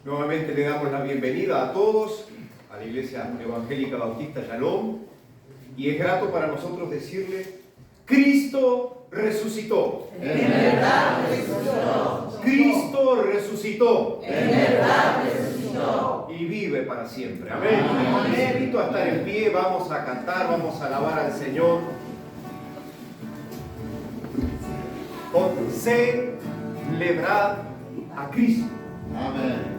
Nuevamente le damos la bienvenida a todos a la Iglesia Evangélica Bautista Shalom, y es grato para nosotros decirle: Cristo resucitó. En verdad resucitó. Cristo resucitó. En verdad resucitó. Y vive para siempre. Amén. Les invito a estar en pie, vamos a cantar, vamos a alabar al Señor. Con celebrar a Cristo. Amén.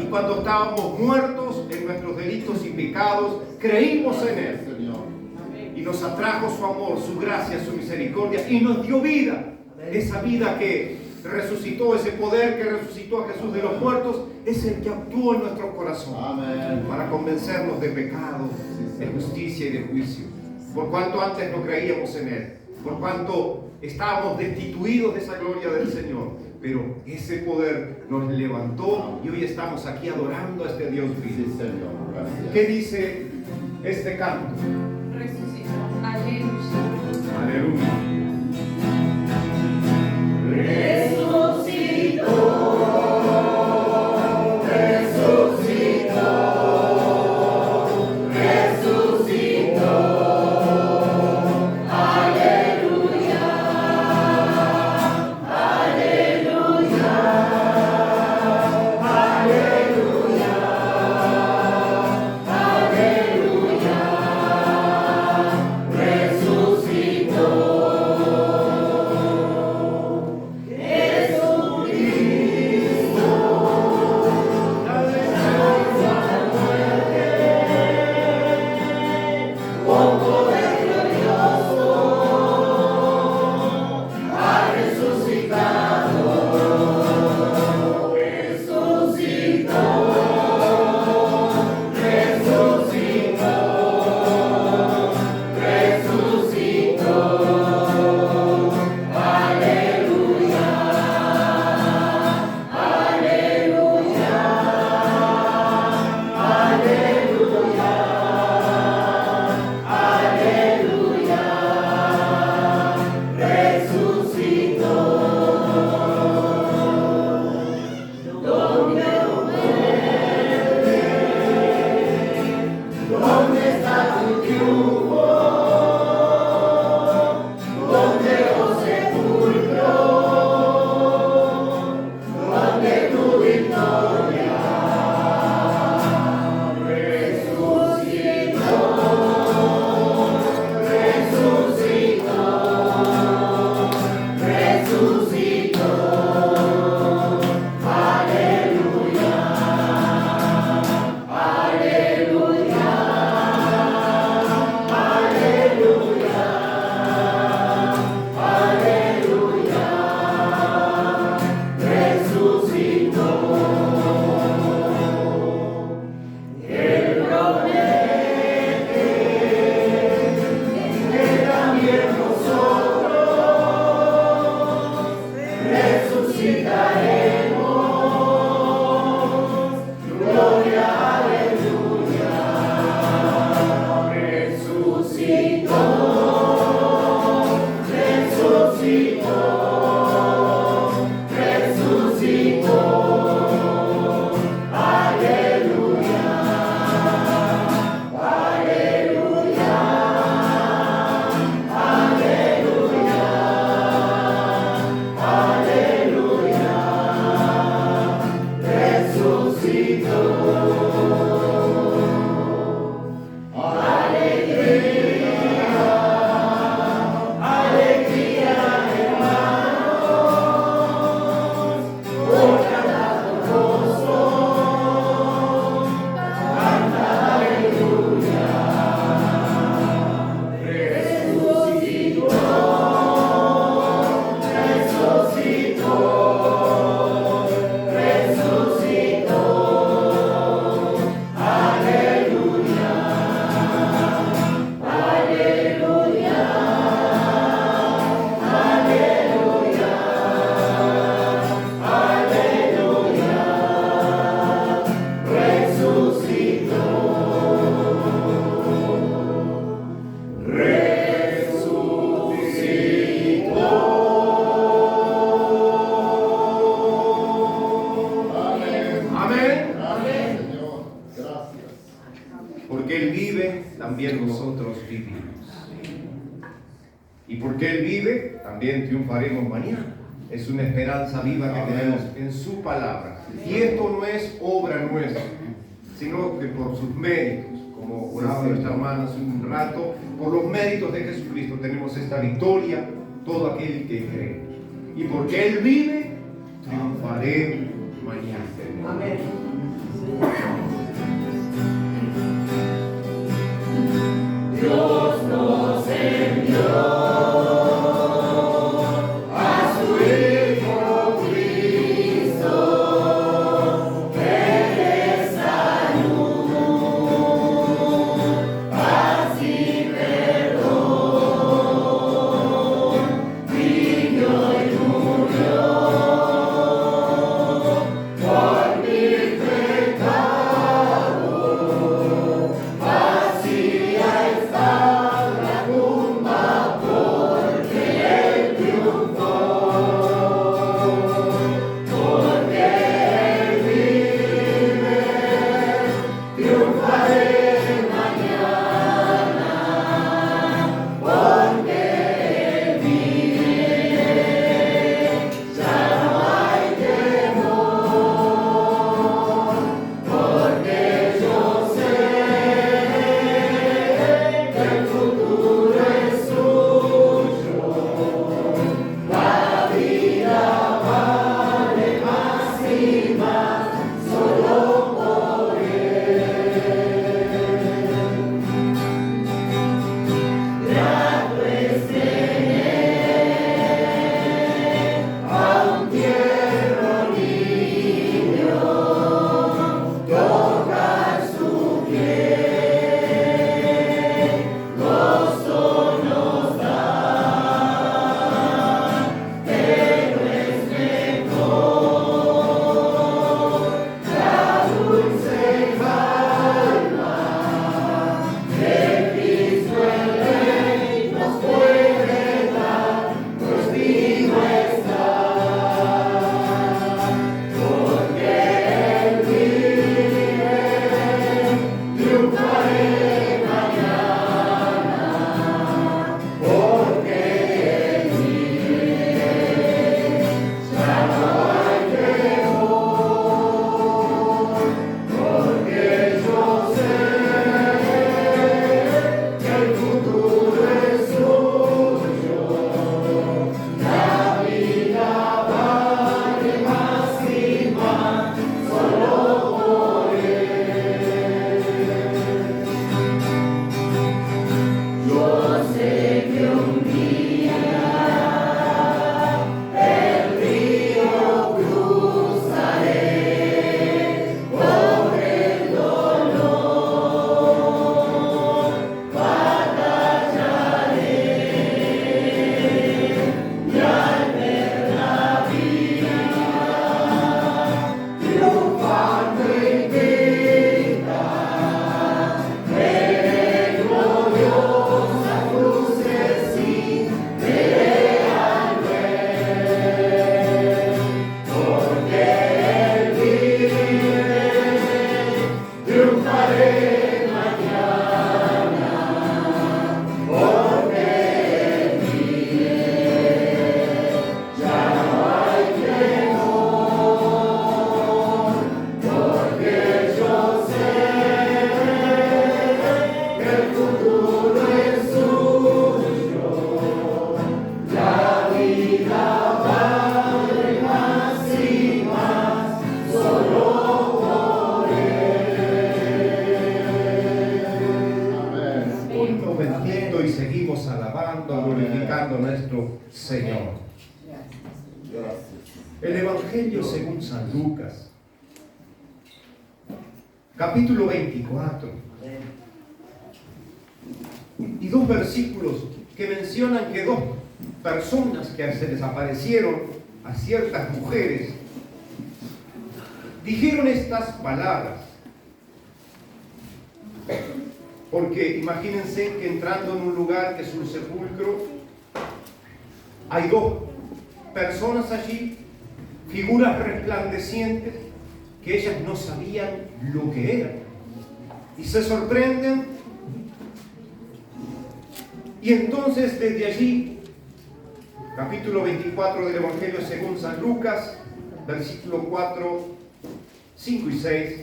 Y cuando estábamos muertos en nuestros delitos y pecados, creímos en Él. Y nos atrajo su amor, su gracia, su misericordia, y nos dio vida. Esa vida que resucitó, ese poder que resucitó a Jesús de los muertos, es el que actúa en nuestro corazón. Para convencernos de pecado, de justicia y de juicio. Por cuanto antes no creíamos en Él. Por cuanto estábamos destituidos de esa gloria del Señor. Pero ese poder nos levantó y hoy estamos aquí adorando a este Dios vivo. Sí, Señor. Gracias. ¿Qué dice este canto? Resucitó. Aleluya. Aleluya. Resucitó. también nosotros vivimos. Y porque Él vive, también triunfaremos mañana. Es una esperanza viva que tenemos en su palabra. Y esto no es obra nuestra, sino que por sus méritos, como oraba nuestra hermana hace un rato, por los méritos de Jesucristo tenemos esta victoria, todo aquel que cree. Y porque Él vive, triunfaremos mañana. Amén. Dios nos envió. glorificando a nuestro Señor. El Evangelio según San Lucas, capítulo 24, y dos versículos que mencionan que dos personas que se desaparecieron a ciertas mujeres dijeron estas palabras. Porque imagínense que entrando en un lugar que es un sepulcro, hay dos personas allí, figuras resplandecientes, que ellas no sabían lo que eran. Y se sorprenden Y entonces desde allí, capítulo 24 del Evangelio según San Lucas, versículo 4, 5 y 6,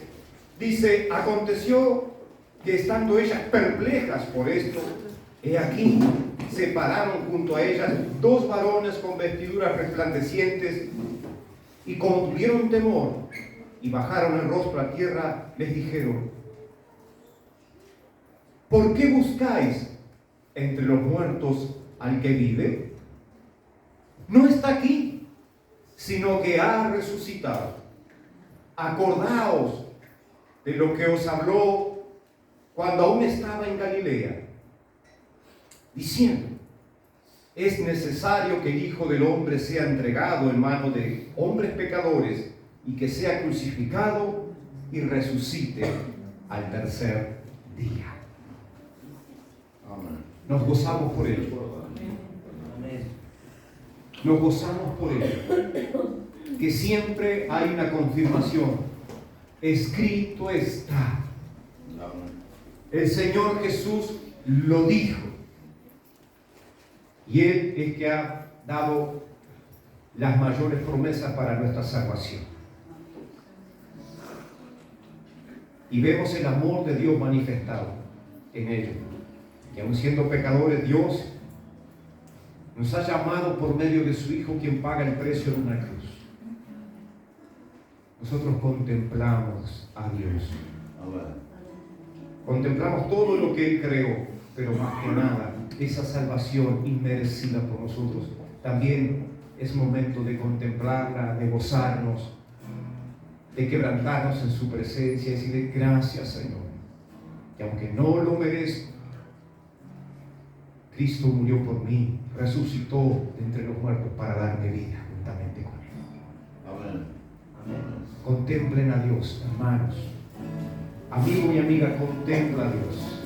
dice: aconteció que estando ellas perplejas por esto, he aquí se pararon junto a ellas dos varones con vestiduras resplandecientes, y como tuvieron temor y bajaron el rostro a tierra, les dijeron: ¿por qué buscáis entre los muertos al que vive? No está aquí, sino que ha resucitado. Acordaos de lo que os habló cuando aún estaba en Galilea, diciendo: es necesario que el Hijo del Hombre sea entregado en manos de hombres pecadores, y que sea crucificado y resucite al tercer día. Amén. Nos gozamos por ello. Nos gozamos por ello. Que siempre hay una confirmación. Escrito está. Amén. El Señor Jesús lo dijo. Y Él es que ha dado las mayores promesas para nuestra salvación. Y vemos el amor de Dios manifestado en ello. Que aun siendo pecadores, Dios nos ha llamado por medio de su Hijo, quien paga el precio de una cruz. Nosotros contemplamos a Dios. Amén. Contemplamos todo lo que Él creó, pero más que nada, esa salvación inmerecida por nosotros. También es momento de contemplarla, de gozarnos, de quebrantarnos en su presencia y decirle: gracias, Señor, que aunque no lo merezco, Cristo murió por mí, resucitó de entre los muertos para darme vida juntamente con Él. Amén. Contemplen a Dios, hermanos. Amigo y amiga, contempla a Dios.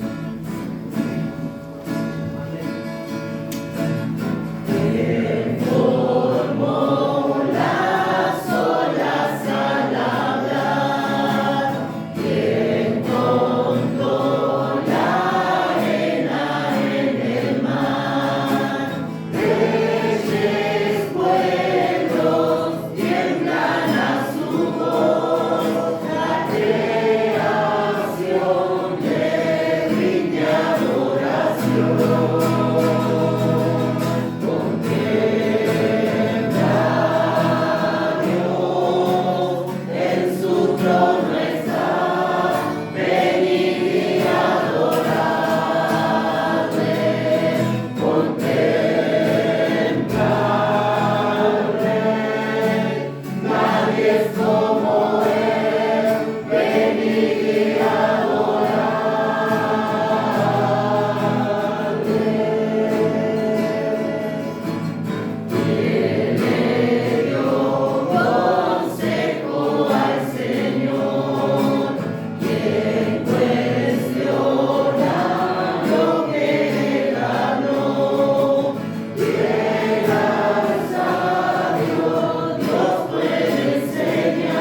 Enseñar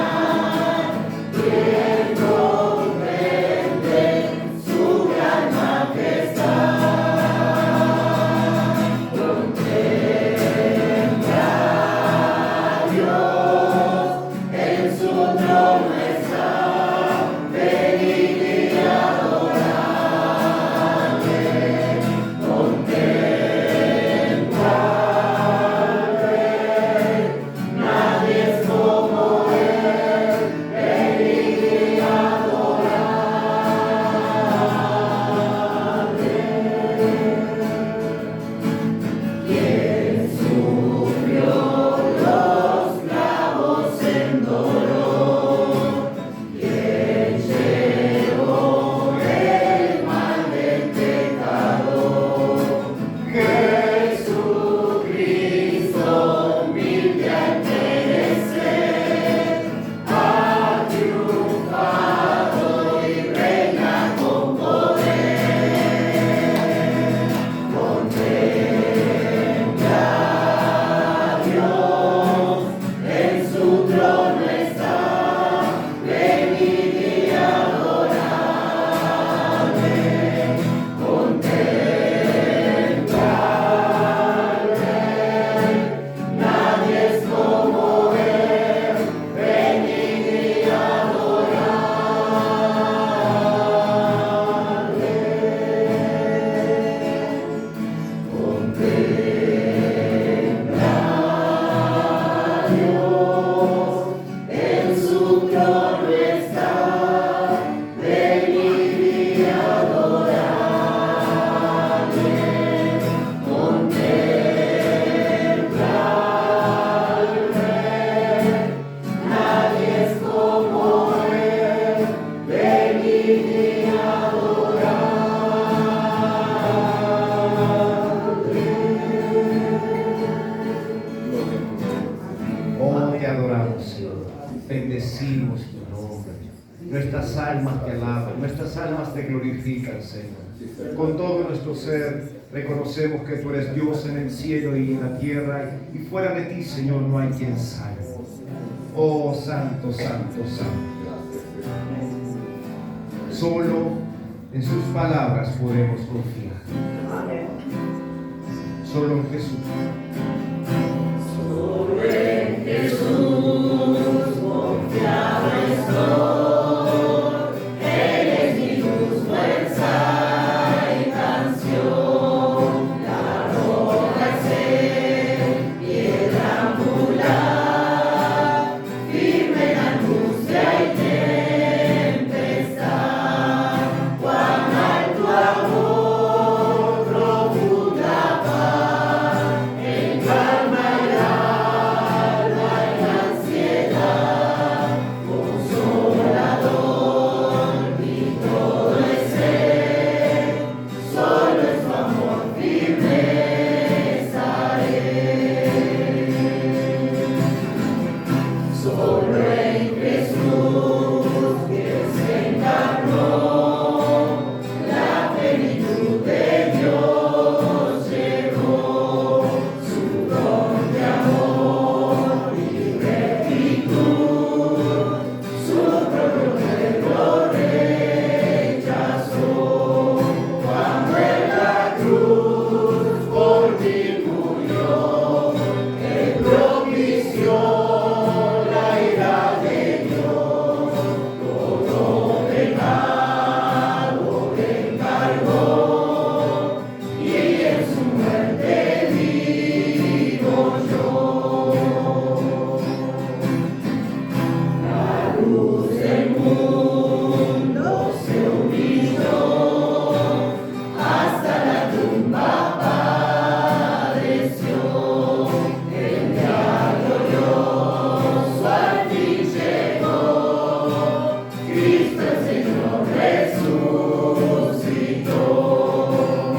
Señor. Bendecimos tu nombre. Nuestras almas te alaban, nuestras almas te glorifican, Señor. Con todo nuestro ser reconocemos que tú eres Dios en el cielo y en la tierra, y fuera de ti, Señor, no hay quien salve. Oh, santo, santo, santo. Solo en sus palabras podemos confiar. Solo en Jesús. Solo en Jesús confiado estoy. Él es mi luz, fuerza y canción. La roca es piedra angular, firme en angustia y tempestad. Cuán alto amor, profunda paz, en calma y alma y ansiedad, consolador mi todo es Él, solo en su amor firme estaré. Solo en Jesús que se encarnó, la plenitud de Dios llegó, su don de amor y rectitud, su propio pueblo rechazó. Cuando en la cruz por mí murió, Él propició la ira de Dios, todo pecado Él cargó, y en su muerte vivo yo. La luz del mundo se humilló, hasta la tumba padeció. El día glorioso al fin llegó, Cristo el Señor resucitó.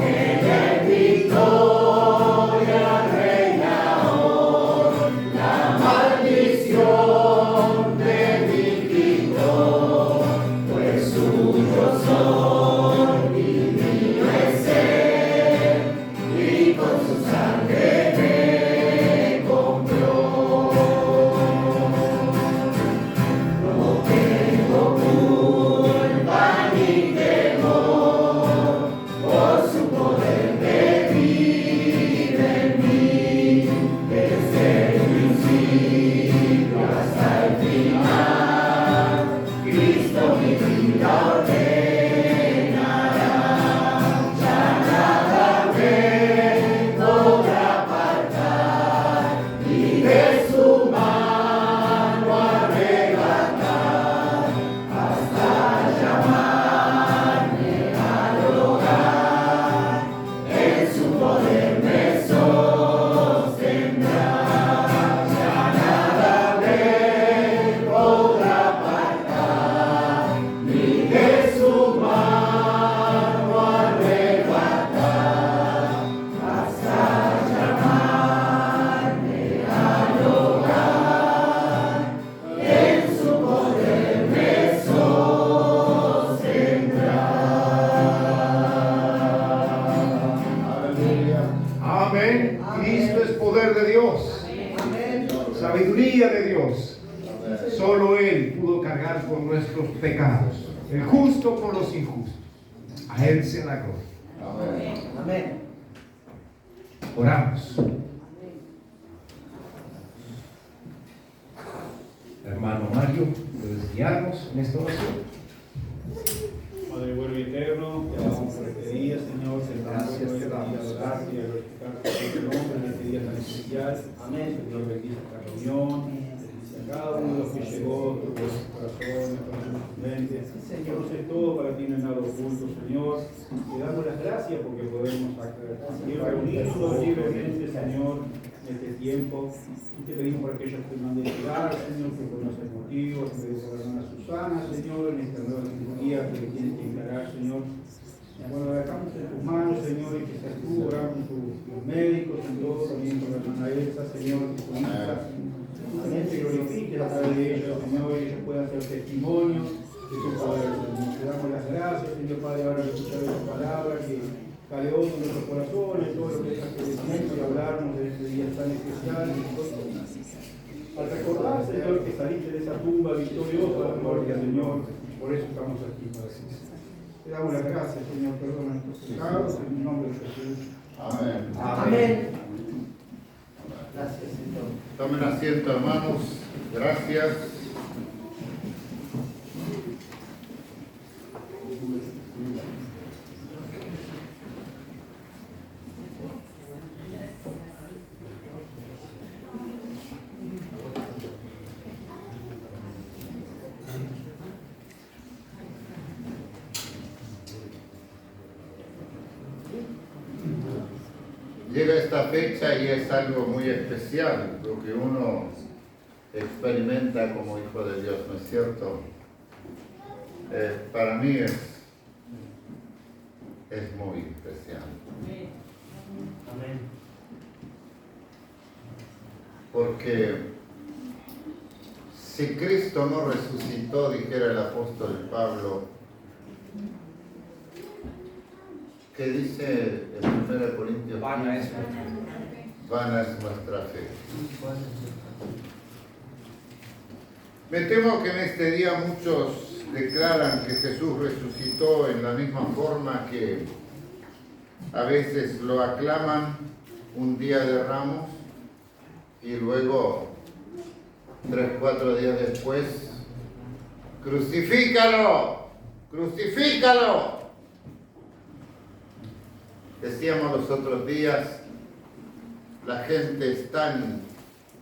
En él victoria reina hoy, la maldición de mí quitó, pues suyo soy y mío es Él, y con su sangre me compró. No tengo culpa ni temor, por su poder que vive en mí, desde el principio hasta el final. Cristo mi vida ordenará, ya nada me podrá apartar, ni de su mano arrebatar, hasta llamarme al hogar, en su poder me sostendrá. Ya nada me podrá apartar, ni de su mano arrebatar, hasta llamarme al hogar, en su poder me sostendrá. Amén. Cristo es poder de Dios. Sabiduría de Dios. Solo Él pudo cargar con nuestros pecados. El justo por los injustos. A Él sea la gloria. Amén. Oramos. Hermano Mario, ¿puedes guiarnos en esta oración? Padre bueno y eterno, te alabamos por este día, Señor. Gracias, te damos. Adorarte y glorificar tu nombre en este día tan especial. Amén. Señor, bendice esta reunión. Bendice a cada uno de los que llegó, tu corazón, nuestros mentes. Señor, sé todo para ti, no es nada oculto, Señor. Te damos las gracias porque podemos seguir reunirnos libremente, Señor, en este tiempo. Y te pedimos por aquellos que no han de llegar, Señor, que por nuestros motivos. Te pedimos por la hermana Susana, Señor, en esta nueva cirugía que le tienes que encarar, Señor. Bueno, la dejamos en tus manos, Señor, y que seas tú, oramos por los médicos, en todo, también por la hermana Elsa, Señor, que su hija. Tú También te glorifiques a través de ellos, Señor, y ellos puedan ser testimonio de tu poder, Señor. Te damos las gracias, Señor Padre, ahora de escuchar esa palabra que caleó en nuestros corazones, todo lo que dejas que decimos y hablarnos de este día tan especial. Al recordar, Señor, que saliste de esa tumba victorioso a la gloria, Señor, por eso estamos aquí, Padre. Te damos las gracias, Señor, perdona nuestros pecados, en el nombre de Jesús. Amén. Amén. Gracias, Señor. Tomen asiento, hermanos. Gracias. Llega esta fecha y es algo muy especial, lo que uno experimenta como hijo de Dios, ¿no es cierto? Para mí es muy especial. Amén. Porque si Cristo no resucitó, dijera el apóstol Pablo, que dice en 1 Corintios, Vana es vana es nuestra fe. Me temo que en este día muchos declaran que Jesús resucitó en la misma forma que a veces lo aclaman un día de Ramos y luego 3 o 4 días después, ¡crucifícalo! ¡Crucifícalo! Decíamos los otros días, la gente es tan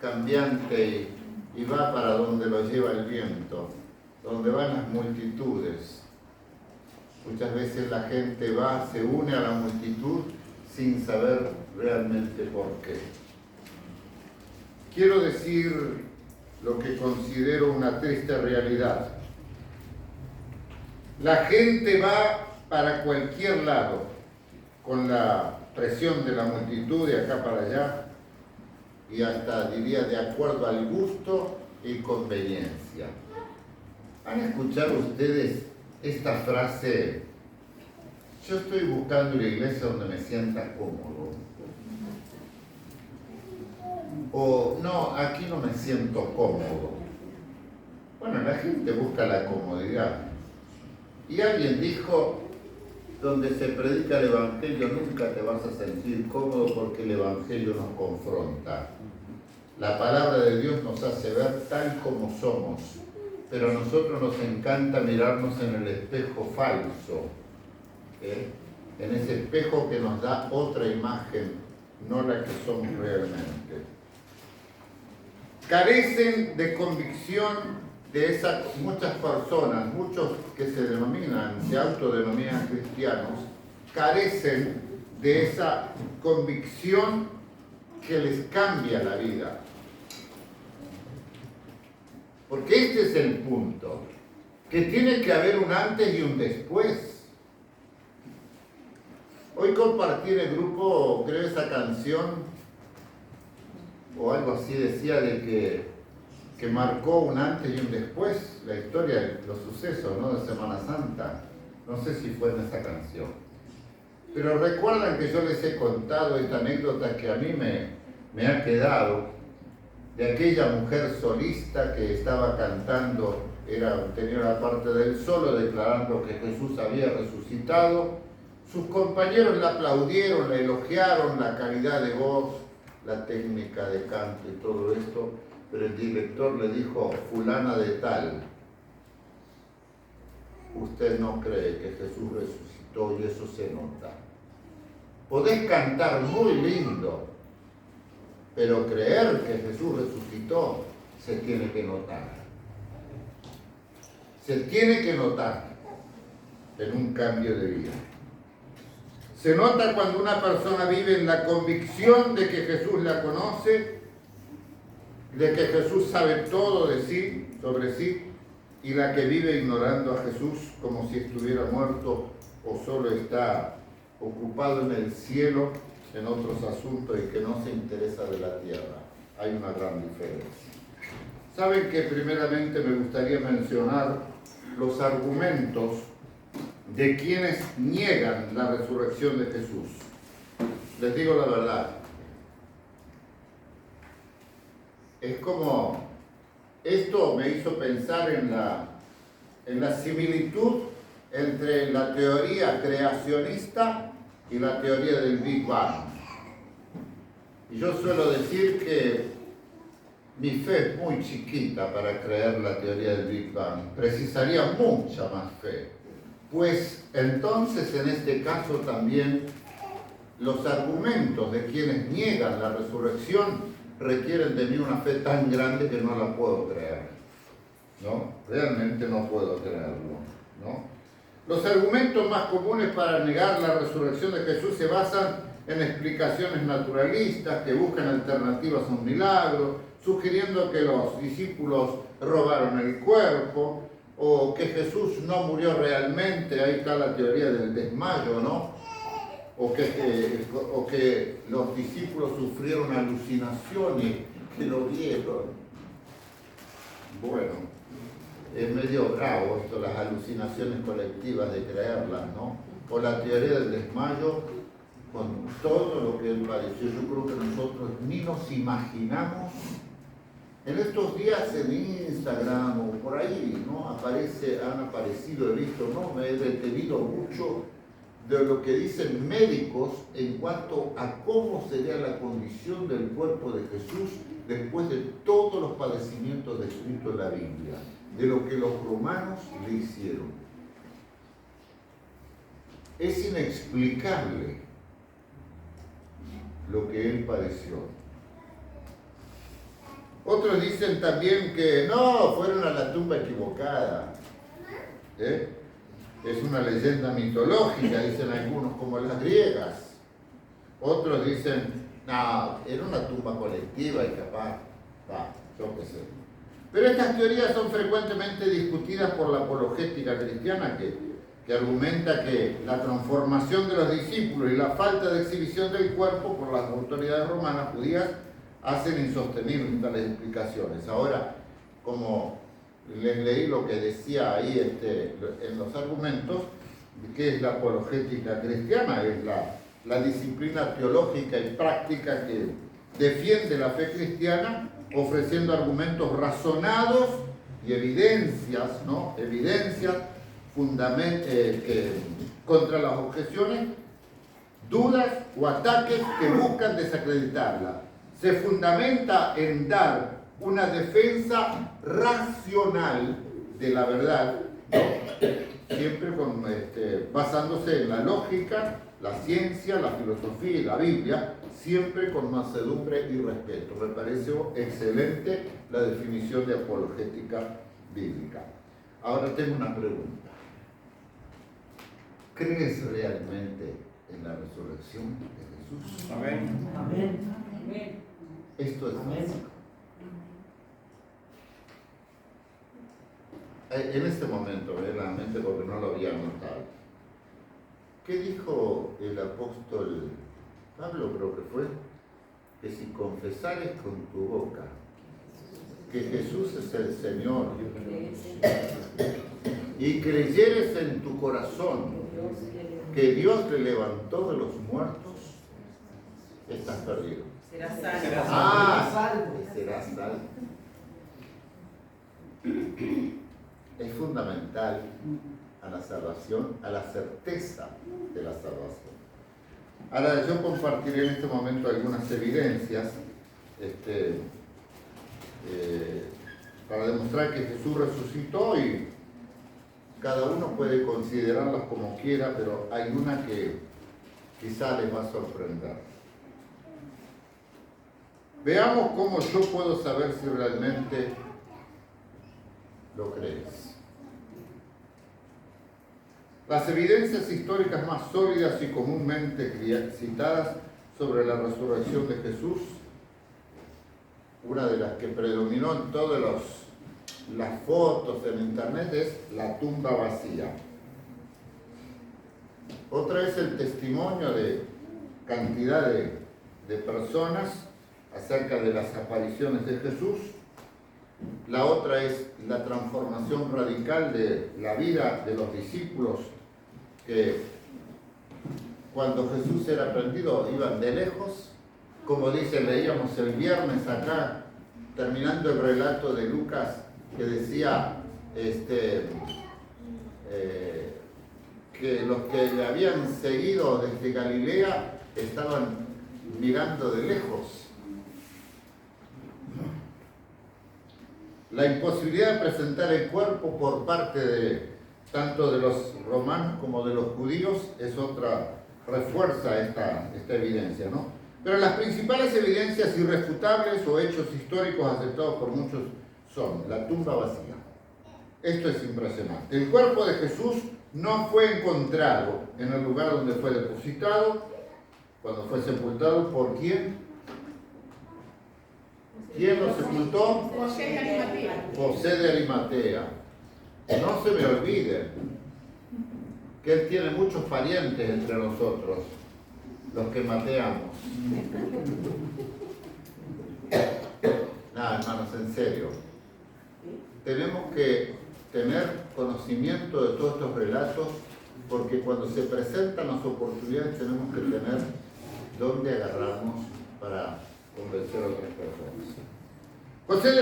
cambiante y va para donde lo lleva el viento, donde van las multitudes. Muchas veces la gente va, se une a la multitud sin saber realmente por qué. Quiero decir lo que considero una triste realidad. La gente va para cualquier lado, con la presión de la multitud de acá para allá, y hasta diría de acuerdo al gusto y conveniencia. ¿Han escuchado ustedes esta frase? Yo estoy buscando una iglesia donde me sienta cómodo. O no, aquí no me siento cómodo. Bueno, la gente busca la comodidad. Y alguien dijo, donde se predica el Evangelio nunca te vas a sentir cómodo porque el Evangelio nos confronta. La palabra de Dios nos hace ver tal como somos, pero a nosotros nos encanta mirarnos en el espejo falso, en ese espejo que nos da otra imagen, no la que somos realmente. Carecen de convicción de esas muchas personas, muchos que se autodenominan cristianos, carecen de esa convicción que les cambia la vida. Porque este es el punto, que tiene que haber un antes y un después. Hoy compartí en el grupo, creo, esa canción, o algo así decía, de que marcó un antes y un después, la historia de los sucesos, ¿no?, de Semana Santa. No sé si fue en esa canción. Pero recuerdan que yo les he contado esta anécdota que a mí me ha quedado, de aquella mujer solista que estaba cantando, tenía la parte del solo declarando que Jesús había resucitado. Sus compañeros la aplaudieron, la elogiaron, la calidad de voz, la técnica de canto y todo esto, pero el director le dijo, fulana de tal, usted no cree que Jesús resucitó y eso se nota. Podés cantar muy lindo, pero creer que Jesús resucitó se tiene que notar. Se tiene que notar en un cambio de vida. Se nota cuando una persona vive en la convicción de que Jesús la conoce, de que Jesús sabe todo de sí, sobre sí, y la que vive ignorando a Jesús como si estuviera muerto o solo está ocupado en el cielo en otros asuntos y que no se interesa de la tierra. Hay una gran diferencia. Saben que primeramente me gustaría mencionar los argumentos de quienes niegan la resurrección de Jesús. Les digo la verdad. Es como, esto me hizo pensar en la similitud entre la teoría creacionista y la teoría del Big Bang. Y yo suelo decir que mi fe es muy chiquita para creer la teoría del Big Bang. Precisaría mucha más fe. Pues entonces en este caso también los argumentos de quienes niegan la resurrección requieren de mí una fe tan grande que no la puedo creer. ¿No? Realmente no puedo creerlo. ¿No? Los argumentos más comunes para negar la resurrección de Jesús se basan en explicaciones naturalistas que buscan alternativas a un milagro, sugiriendo que los discípulos robaron el cuerpo, o que Jesús no murió realmente. Ahí está la teoría del desmayo, ¿no? O que los discípulos sufrieron alucinaciones, que lo vieron. Bueno, es medio bravo esto, las alucinaciones colectivas, de creerlas, ¿no? O la teoría del desmayo, con todo lo que él padeció. Yo creo que nosotros ni nos imaginamos. En estos días en Instagram o por ahí, ¿no? Han aparecido, he visto, ¿no? Me he detenido mucho de lo que dicen médicos en cuanto a cómo sería la condición del cuerpo de Jesús después de todos los padecimientos descritos en la Biblia, de lo que los romanos le hicieron. Es inexplicable lo que él padeció. Otros dicen también que no, fueron a la tumba equivocada. Es una leyenda mitológica, dicen algunos, como las griegas. Otros dicen, no, era una tumba colectiva y capaz, yo qué sé. Pero estas teorías son frecuentemente discutidas por la apologética cristiana, que argumenta que la transformación de los discípulos y la falta de exhibición del cuerpo por las autoridades romanas judías hacen insostenibles tales explicaciones. Ahora, como les leí lo que decía ahí en los argumentos, que es la apologética cristiana, es la disciplina teológica y práctica que defiende la fe cristiana, ofreciendo argumentos razonados y evidencias, ¿no? Evidencias contra las objeciones, dudas o ataques que buscan desacreditarla. Se fundamenta en dar una defensa racional de la verdad, ¿no? Siempre basándose en la lógica, la ciencia, la filosofía y la Biblia, siempre con mansedumbre y respeto. Me pareció excelente la definición de apologética bíblica. Ahora tengo una pregunta. ¿Crees realmente en la resurrección de Jesús? Amén. Amén. Esto es Amén. básico. En este momento, realmente, porque no lo había notado, ¿qué dijo el apóstol Pablo, creo que fue? Que si confesares con tu boca que Jesús es el Señor y creyeres en tu corazón que Dios le levantó de los muertos, estás perdido. Será salvo. Serás salvo. Es fundamental a la salvación, a la certeza de la salvación. Ahora, yo compartiré en este momento algunas evidencias para demostrar que Jesús resucitó, y cada uno puede considerarlas como quiera, pero hay una que quizá les va a sorprender. Veamos cómo yo puedo saber si realmente lo crees. Las evidencias históricas más sólidas y comúnmente citadas sobre la resurrección de Jesús, una de las que predominó en todas las fotos en internet, es la tumba vacía. Otra es el testimonio de cantidad de personas acerca de las apariciones de Jesús. La otra es la transformación radical de la vida de los discípulos, que cuando Jesús era prendido iban de lejos, como leíamos el viernes acá, terminando el relato de Lucas, que decía que los que le habían seguido desde Galilea estaban mirando de lejos. La imposibilidad de presentar el cuerpo por parte de tanto de los romanos como de los judíos es otra, refuerza esta evidencia, ¿no? Pero las principales evidencias irrefutables o hechos históricos aceptados por muchos son la tumba vacía. Esto es impresionante. El cuerpo de Jesús no fue encontrado en el lugar donde fue depositado, cuando fue sepultado. ¿Por quién? ¿Quién lo sepultó? José de Arimatea. José de Arimatea. No se me olvide que él tiene muchos parientes entre nosotros, los que mateamos. Nada, hermanos, en serio. Tenemos que tener conocimiento de todos estos relatos, porque cuando se presentan las oportunidades tenemos que tener dónde agarrarnos para convencer a otras personas. José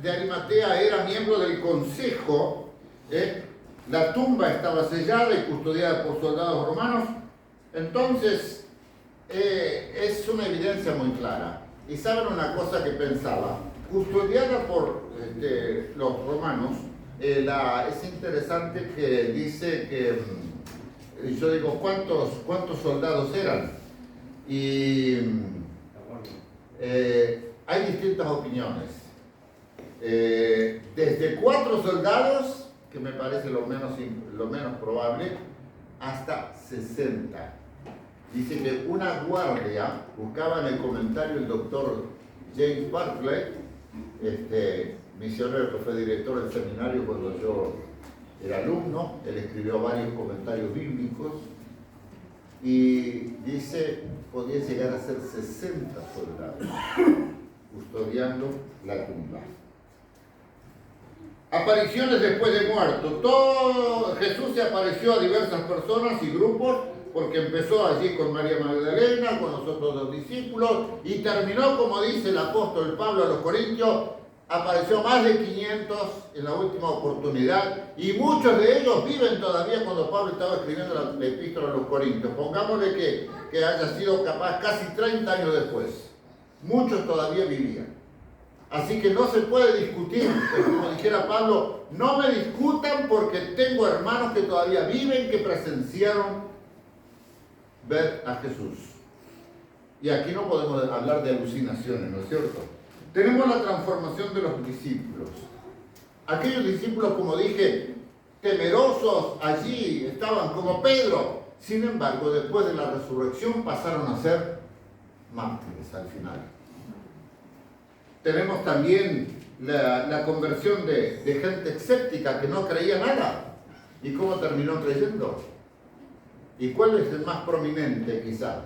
de Arimatea era miembro del consejo. La tumba estaba sellada y custodiada por soldados romanos. Entonces, es una evidencia muy clara. Y saben una cosa que pensaba, custodiada por los romanos, es interesante que dice que, yo digo, ¿cuántos soldados eran? Y hay distintas opiniones. Desde 4 soldados, que me parece lo menos probable, hasta 60. Dice que una guardia, buscaba en el comentario el doctor James Barclay, misionero que fue director del seminario cuando yo era alumno. Él escribió varios comentarios bíblicos y dice podía llegar a ser 60 soldados custodiando la tumba. Apariciones después de muerto. Jesús se apareció a diversas personas y grupos, porque empezó allí con María Magdalena, con los otros 2 discípulos, y terminó, como dice el apóstol Pablo a los Corintios, apareció más de 500 en la última oportunidad, y muchos de ellos viven todavía cuando Pablo estaba escribiendo la epístola a los Corintios. Pongámosle que haya sido capaz casi 30 años después. Muchos todavía vivían. Así que no se puede discutir, como dijera Pablo, no me discutan porque tengo hermanos que todavía viven, que presenciaron ver a Jesús. Y aquí no podemos hablar de alucinaciones, ¿no es cierto? Tenemos la transformación de los discípulos. Aquellos discípulos, como dije, temerosos allí, estaban como Pedro. Sin embargo, después de la resurrección pasaron a ser mártires al final. Tenemos también la conversión de gente escéptica que no creía nada. ¿Y cómo terminó creyendo? ¿Y cuál es el más prominente, quizá?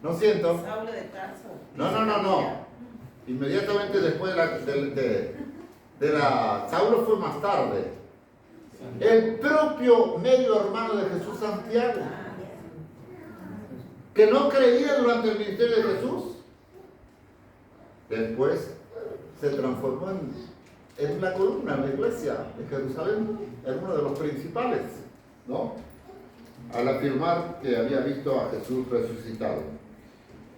¿No siento? Saulo de Tarso. No. Inmediatamente después Saulo fue más tarde. El propio medio hermano de Jesús, Santiago, que no creía durante el ministerio de Jesús, después se transformó en la columna de la iglesia de Jerusalén, en uno de los principales, ¿no? Al afirmar que había visto a Jesús resucitado.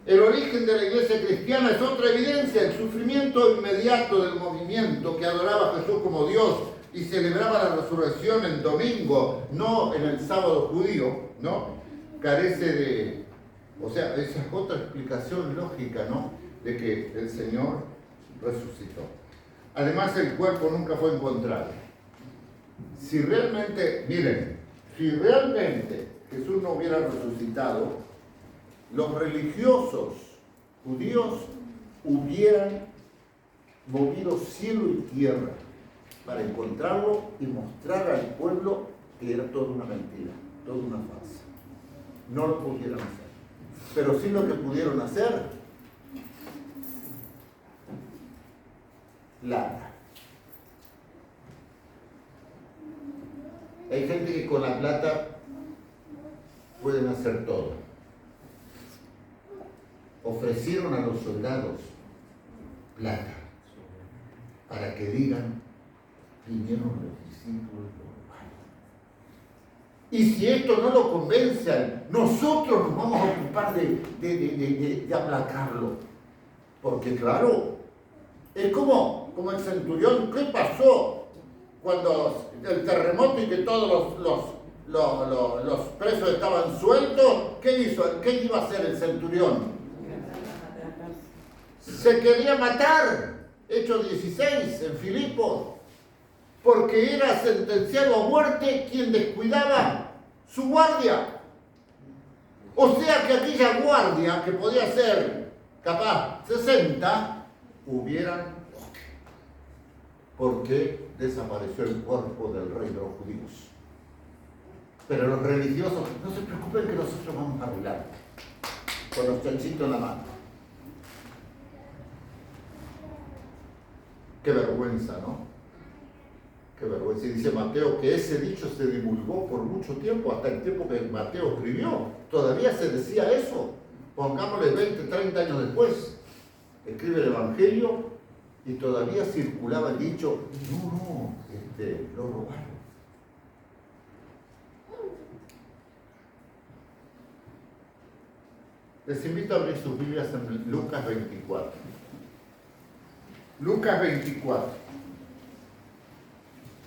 El origen de la iglesia cristiana es otra evidencia, el sufrimiento inmediato del movimiento que adoraba a Jesús como Dios y celebraba la resurrección en domingo, no en el sábado judío, ¿no? Carece de, esa es otra explicación lógica, ¿no? De que el Señor resucitó. Además, el cuerpo nunca fue encontrado. Si realmente Jesús no hubiera resucitado, los religiosos judíos hubieran movido cielo y tierra para encontrarlo y mostrar al pueblo que era toda una mentira, toda una farsa. No lo pudieron hacer. Pero sí lo que pudieron hacer plata. Hay gente que con la plata pueden hacer todo. Ofrecieron a los soldados plata para que digan, vinieron los discípulos y lo robaron. Y si esto no lo convencen, nosotros nos vamos a ocupar de aplacarlo. Porque claro, es como el centurión. ¿Qué pasó cuando el terremoto y que todos los presos estaban sueltos? ¿Qué hizo? ¿Qué iba a hacer el centurión? Se quería matar. Hechos 16 en Filipos. Porque era sentenciado a muerte quien descuidaba su guardia. O sea que aquella guardia, que podía ser capaz 60, hubieran... porque desapareció el cuerpo del rey de los judíos. Pero los religiosos, no se preocupen que nosotros vamos a arreglar, con los chanchitos en la mano. Qué vergüenza, ¿no? Qué vergüenza. Y dice Mateo que ese dicho se divulgó por mucho tiempo, hasta el tiempo que Mateo escribió. Todavía se decía eso. Pongámosle 20, 30 años después. Escribe el Evangelio y todavía circulaba el dicho, lo robaron. Les invito a abrir sus Biblias en Lucas 24. Lucas 24,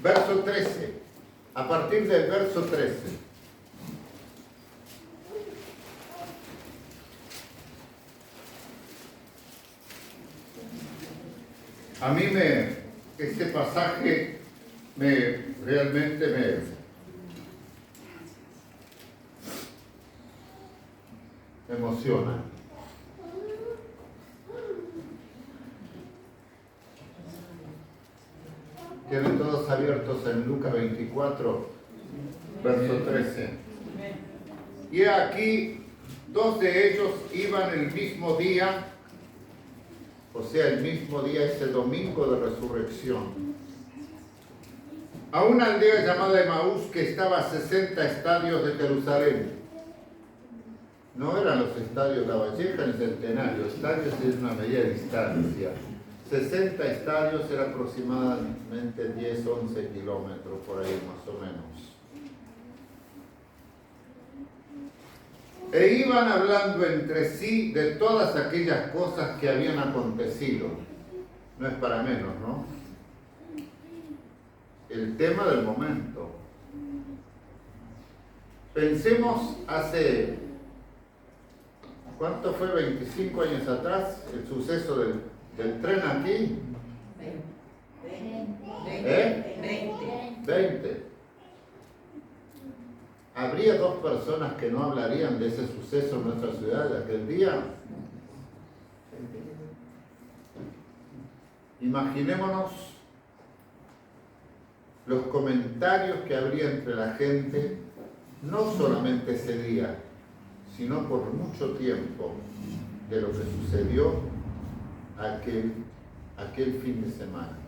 verso 13, a partir del verso 13. A mí este pasaje realmente me emociona. Tienen todos abiertos en Lucas 24, verso 13. Y aquí, 2 de ellos iban el mismo día, o sea, el mismo día, ese domingo de resurrección, a una aldea llamada Emaús que estaba a 60 estadios de Jerusalén. No eran los estadios La Valleja ni Centenario, estadios es una medida de distancia. 60 estadios era aproximadamente 10, 11 kilómetros, por ahí más o menos. E iban hablando entre sí de todas aquellas cosas que habían acontecido. No es para menos, ¿no? El tema del momento. Pensemos hace, ¿cuánto fue? 25 años atrás, el suceso del tren aquí. 20. ¿Habría 2 personas que no hablarían de ese suceso en nuestra ciudad de aquel día? Imaginémonos los comentarios que habría entre la gente, no solamente ese día, sino por mucho tiempo, de lo que sucedió aquel fin de semana.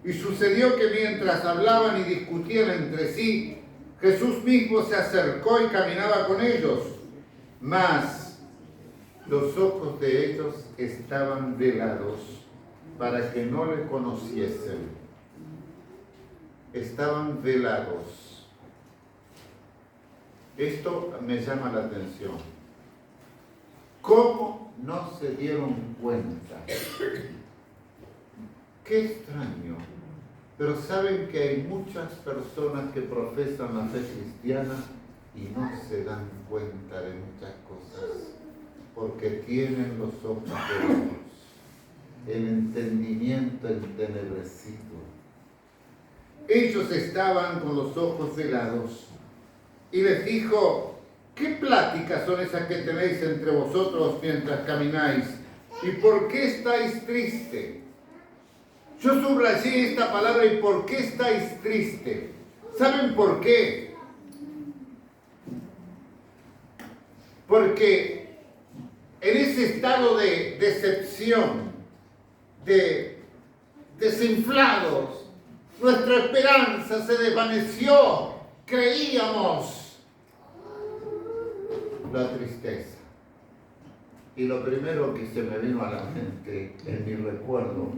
Y sucedió que mientras hablaban y discutían entre sí, Jesús mismo se acercó y caminaba con ellos, mas los ojos de ellos estaban velados para que no le conociesen. Estaban velados. Esto me llama la atención. ¿Cómo no se dieron cuenta? Qué extraño. Pero saben que hay muchas personas que profesan la fe cristiana y no se dan cuenta de muchas cosas porque tienen los ojos velados, el entendimiento entenebrecido. Ellos estaban con los ojos velados y les dijo: ¿qué pláticas son esas que tenéis entre vosotros mientras camináis? ¿Y por qué estáis tristes? Yo subrayé esta palabra, ¿y por qué estáis tristes? ¿Saben por qué? Porque en ese estado de decepción, de desinflados. Nuestra esperanza se desvaneció. Creíamos. La tristeza. Y lo primero que se me vino a la mente en mi recuerdo,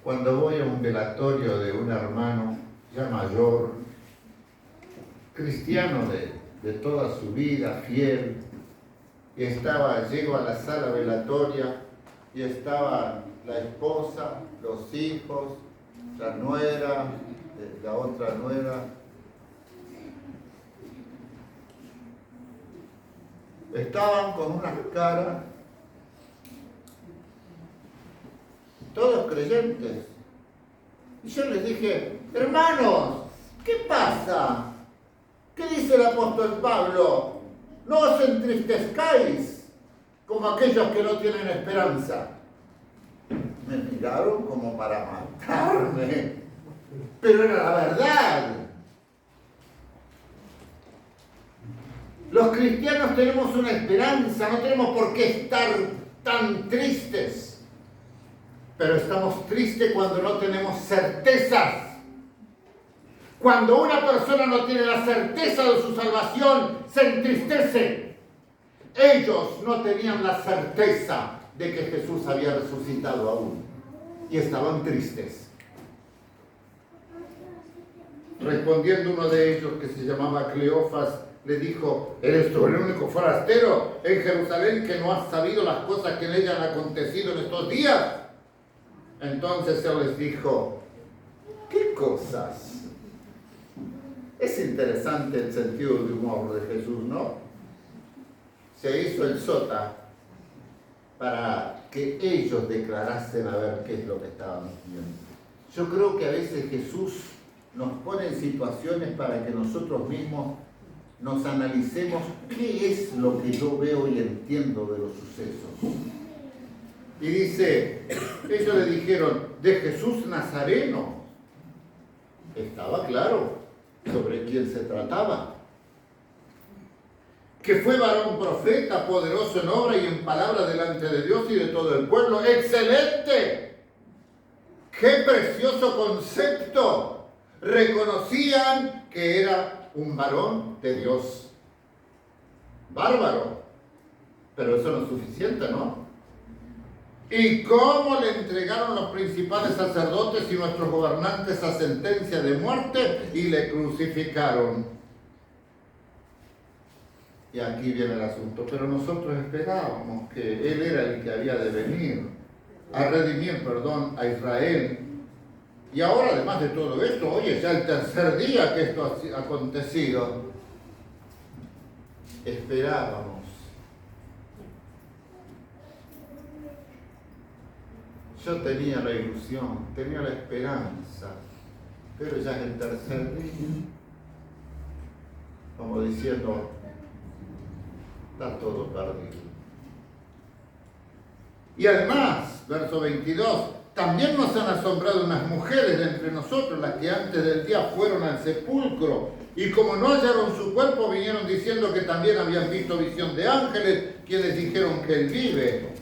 cuando voy a un velatorio de un hermano ya mayor, cristiano de toda su vida, fiel, y llego a la sala velatoria y estaba la esposa, los hijos, la nuera, la otra nuera. Estaban con una cara, todos creyentes. Y yo les dije, hermanos, ¿qué pasa? ¿Qué dice el apóstol Pablo? No os entristezcáis como aquellos que no tienen esperanza. Me miraron como para matarme, pero era la verdad. Los cristianos tenemos una esperanza, no tenemos por qué estar tan tristes, pero estamos tristes cuando no tenemos certezas. Cuando una persona no tiene la certeza de su salvación, se entristece. Ellos no tenían la certeza de que Jesús había resucitado aún y estaban tristes. Respondiendo uno de ellos, que se llamaba Cleofas, le dijo, ¿eres tú el único forastero en Jerusalén que no has sabido las cosas que en ella han acontecido en estos días? Entonces él les dijo, ¿qué cosas? Es interesante el sentido de humor de Jesús, ¿no? Se hizo el sota para que ellos declarasen a ver qué es lo que estaban viendo. Yo creo que a veces Jesús nos pone en situaciones para que nosotros mismos nos analicemos qué es lo que yo veo y entiendo de los sucesos. Y dice, ellos le dijeron, de Jesús Nazareno. Estaba claro sobre quién se trataba. Que fue varón profeta, poderoso en obra y en palabra delante de Dios y de todo el pueblo. ¡Excelente! ¡Qué precioso concepto! Reconocían que era un varón de Dios. Bárbaro. Pero eso no es suficiente, ¿no? ¿Y cómo le entregaron los principales sacerdotes y nuestros gobernantes a sentencia de muerte y le crucificaron? Y aquí viene el asunto. Pero nosotros esperábamos que Él era el que había de venir a redimir, a Israel. Y ahora, además de todo esto, hoy es ya el tercer día que esto ha acontecido. Esperábamos. Yo tenía la ilusión, tenía la esperanza, pero ya es el tercer día. Como diciendo, está todo perdido. Y además, verso 22, también nos han asombrado unas mujeres de entre nosotros, las que antes del día fueron al sepulcro, y como no hallaron su cuerpo, vinieron diciendo que también habían visto visión de ángeles, quienes dijeron que él vive.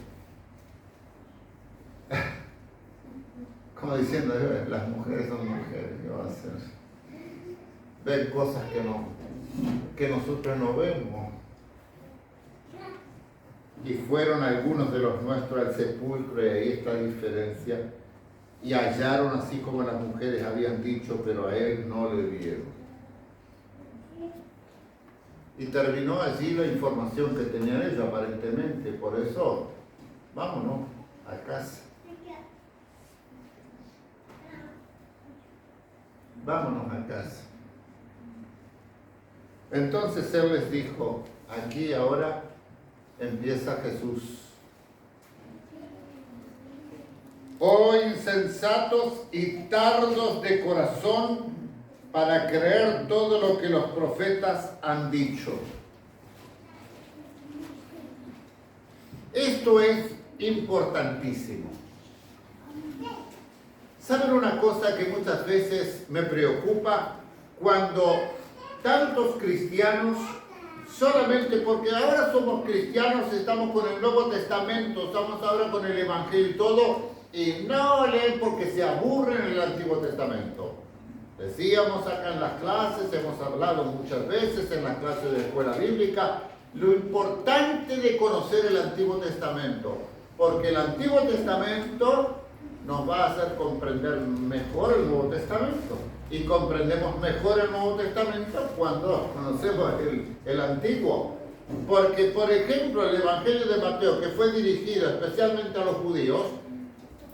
Como diciendo, las mujeres son mujeres, ¿qué va a hacer? Ven cosas que nosotros no vemos. Y fueron algunos de los nuestros al sepulcro, y ahí está la diferencia, y hallaron así como las mujeres habían dicho, pero a él no le vieron. Y terminó allí la información que tenían ellos aparentemente. Por eso, vámonos a casa. Vámonos a casa. Entonces él les dijo, aquí ahora empieza Jesús. Oh insensatos y tardos de corazón para creer todo lo que los profetas han dicho. Esto es importantísimo. ¿Saben una cosa que muchas veces me preocupa? Cuando tantos cristianos solamente porque ahora somos cristianos, estamos con el Nuevo Testamento, estamos ahora con el Evangelio y todo, y no leen porque se aburren en el Antiguo Testamento. Decíamos acá en las clases, hemos hablado muchas veces en las clases de escuela bíblica, lo importante de conocer el Antiguo Testamento, porque el Antiguo Testamento nos va a hacer comprender mejor el Nuevo Testamento. Y comprendemos mejor el Nuevo Testamento cuando conocemos el Antiguo. Porque, por ejemplo, el Evangelio de Mateo, que fue dirigido especialmente a los judíos,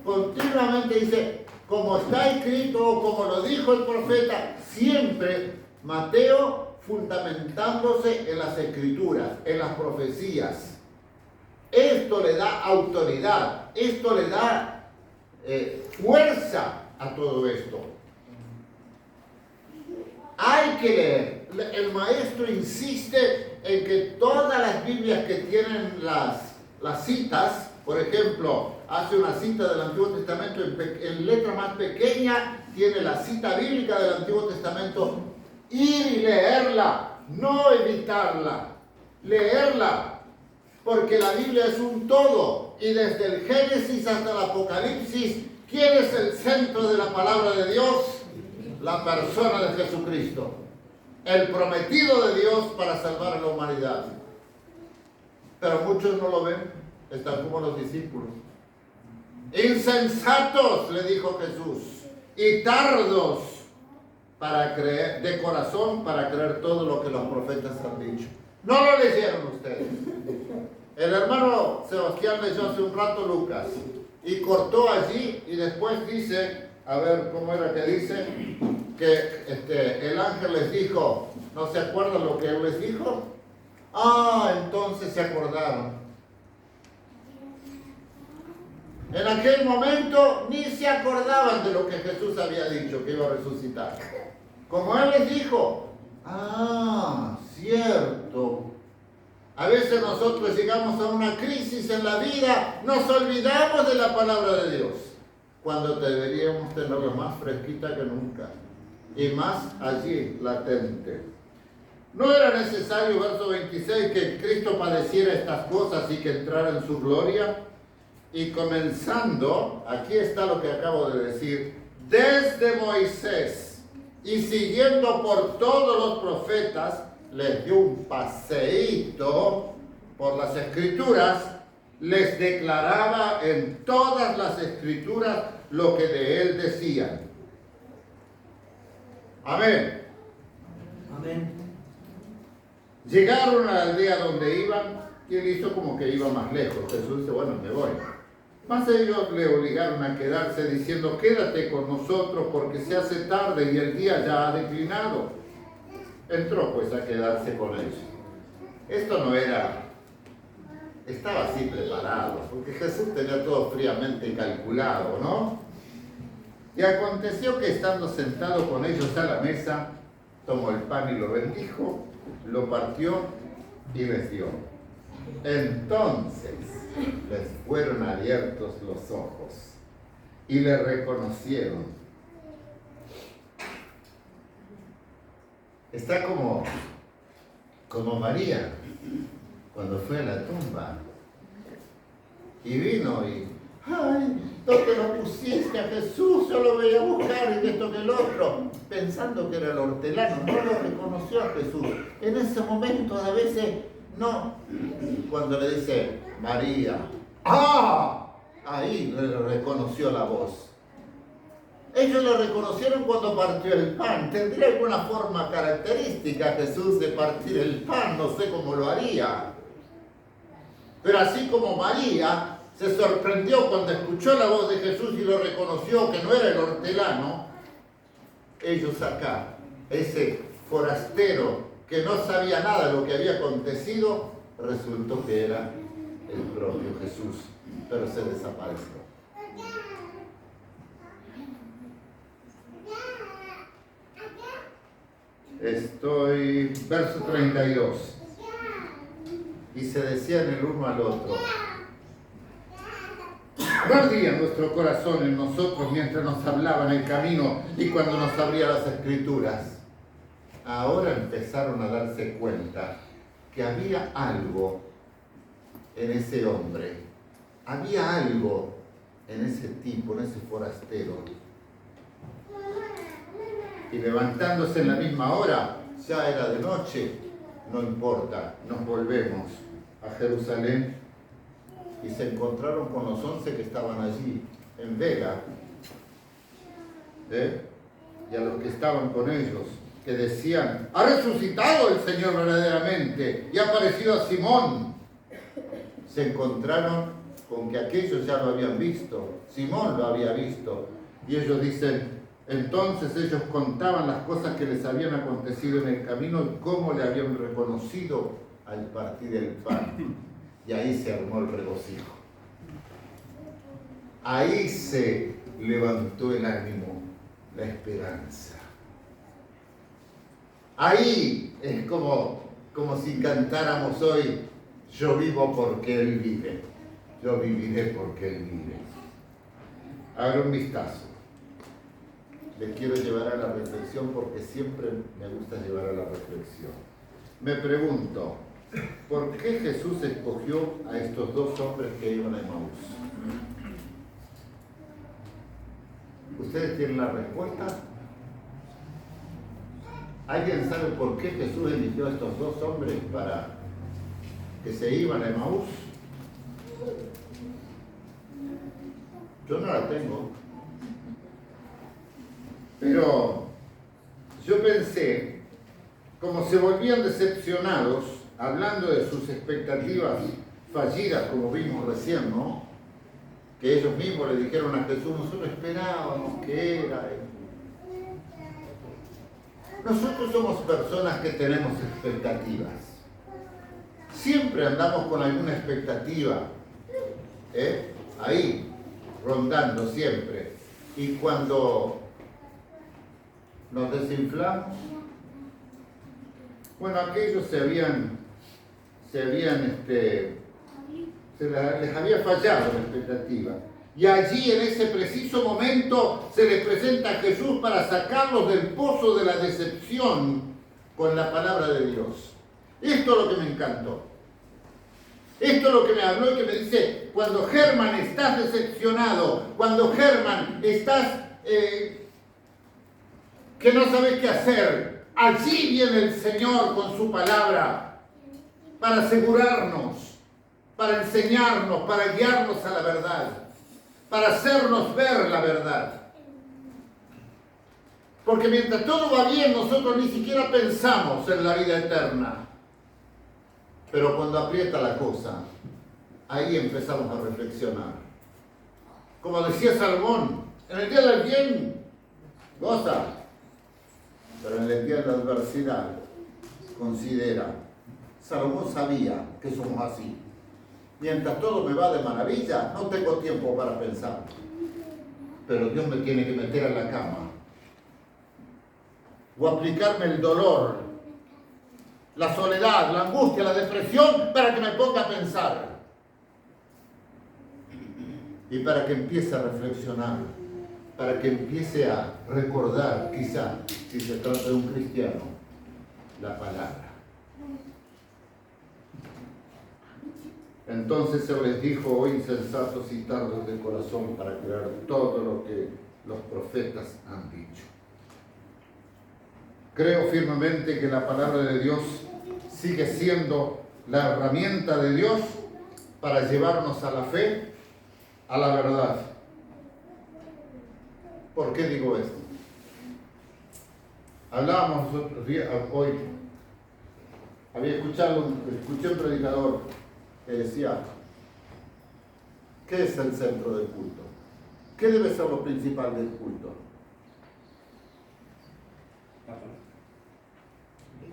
continuamente dice, como está escrito, como lo dijo el profeta, siempre Mateo fundamentándose en las Escrituras, en las profecías. Esto le da autoridad, esto le da fuerza a todo esto. Hay que leer. El maestro insiste en que todas las Biblias que tienen las citas, por ejemplo, hace una cita del Antiguo Testamento en letra más pequeña, tiene la cita bíblica del Antiguo Testamento, ir y leerla, no evitarla, leerla, porque la Biblia es un todo, y desde el Génesis hasta el Apocalipsis, ¿quién es el centro de la palabra de Dios? La persona de Jesucristo, el prometido de Dios para salvar a la humanidad. Pero muchos no lo ven, están como los discípulos. Insensatos, le dijo Jesús, y tardos para creer, de corazón para creer todo lo que los profetas han dicho. No lo leyeron ustedes. El hermano Sebastián leyó hace un rato Lucas y cortó allí y después dice, a ver cómo era que dice, que el ángel les dijo, ¿no se acuerdan lo que él les dijo? Ah, entonces se acordaron. En aquel momento ni se acordaban de lo que Jesús había dicho, que iba a resucitar. Como él les dijo, ah, cierto. A veces nosotros llegamos a una crisis en la vida, nos olvidamos de la palabra de Dios, cuando deberíamos tenerla más fresquita que nunca, y más allí, latente. No era necesario, verso 26, que Cristo padeciera estas cosas y que entrara en su gloria. Y comenzando, aquí está lo que acabo de decir, desde Moisés y siguiendo por todos los profetas, les dio un paseíto por las Escrituras, les declaraba en todas las Escrituras lo que de él decían. Amén. Amén. Llegaron a la aldea donde iban y él hizo como que iba más lejos. Jesús dice, bueno, me voy. Mas ellos le obligaron a quedarse diciendo, quédate con nosotros porque se hace tarde y el día ya ha declinado. Entró pues a quedarse con ellos. Esto no era, estaba así preparado, porque Jesús tenía todo fríamente calculado, ¿no? Y aconteció que estando sentado con ellos a la mesa, tomó el pan y lo bendijo, lo partió y les dio. Entonces les fueron abiertos los ojos y le reconocieron. Está como María cuando fue a la tumba y vino y ay, ¿dónde lo pusiste a Jesús? Yo lo voy a buscar y esto que el otro, pensando que era el hortelano, no lo reconoció a Jesús. En ese momento a veces no, cuando le dice María, ¡ah! Ahí le reconoció la voz. Ellos lo reconocieron cuando partió el pan. ¿Tendría alguna forma característica Jesús de partir el pan? No sé cómo lo haría. Pero así como María se sorprendió cuando escuchó la voz de Jesús y lo reconoció que no era el hortelano, ellos acá, ese forastero que no sabía nada de lo que había acontecido, resultó que era el propio Jesús, pero se desapareció. Verso 32. Y se decían el uno al otro, no ardía nuestro corazón en nosotros mientras nos hablaba en el camino y cuando nos abría las Escrituras. Ahora empezaron a darse cuenta que había algo en ese hombre, había algo en ese tipo, en ese forastero. Y levantándose en la misma hora, ya era de noche, no importa, nos volvemos a Jerusalén y se encontraron con los 11 que estaban allí en vela, y a los que estaban con ellos, que decían: ha resucitado el Señor verdaderamente y ha aparecido a Simón. Se encontraron con que aquellos ya lo habían visto, Simón lo había visto, y ellos dicen: entonces ellos contaban las cosas que les habían acontecido en el camino y cómo le habían reconocido al partir el pan. Y ahí se armó el regocijo. Ahí se levantó el ánimo, la esperanza. Ahí es como si cantáramos hoy: yo vivo porque Él vive, yo viviré porque Él vive. Haga un vistazo. Les quiero llevar a la reflexión porque siempre me gusta llevar a la reflexión. Me pregunto, ¿por qué Jesús escogió a estos dos hombres que iban a Emaús? ¿Ustedes tienen la respuesta? ¿Alguien sabe por qué Jesús eligió a estos dos hombres para que se iban a Emaús? Yo no la tengo. Pero yo pensé, como se volvían decepcionados, hablando de sus expectativas fallidas, como vimos recién, ¿no? Que ellos mismos le dijeron a Jesús: nosotros esperábamos que era. Nosotros somos personas que tenemos expectativas. Siempre andamos con alguna expectativa, ahí, rondando siempre. Y cuando nos desinflamos, bueno, aquellos les había fallado la expectativa. Y allí, en ese preciso momento, se les presenta a Jesús para sacarlos del pozo de la decepción con la palabra de Dios. Esto es lo que me encantó. Esto es lo que me habló y que me dice: cuando Germán estás decepcionado, cuando Germán estás que no sabes qué hacer, allí viene el Señor con su palabra para asegurarnos, para enseñarnos, para guiarnos a la verdad, para hacernos ver la verdad. Porque mientras todo va bien, nosotros ni siquiera pensamos en la vida eterna. Pero cuando aprieta la cosa, ahí empezamos a reflexionar. Como decía Salomón, en el día del bien, goza. Pero en el día de la adversidad, considera. Salomón sabía que somos así. Mientras todo me va de maravilla, no tengo tiempo para pensar. Pero Dios me tiene que meter a la cama. O aplicarme el dolor, la soledad, la angustia, la depresión, para que me ponga a pensar. Y para que empiece a reflexionar. Para que empiece a recordar, quizá, si se trata de un cristiano, la palabra. Entonces Él les dijo: oh insensatos y tardos de corazón para creer todo lo que los profetas han dicho. Creo firmemente que la palabra de Dios sigue siendo la herramienta de Dios para llevarnos a la fe, a la verdad. ¿Por qué digo esto? Hablábamos hoy, escuché un predicador que decía: ¿qué es el centro del culto? ¿Qué debe ser lo principal del culto?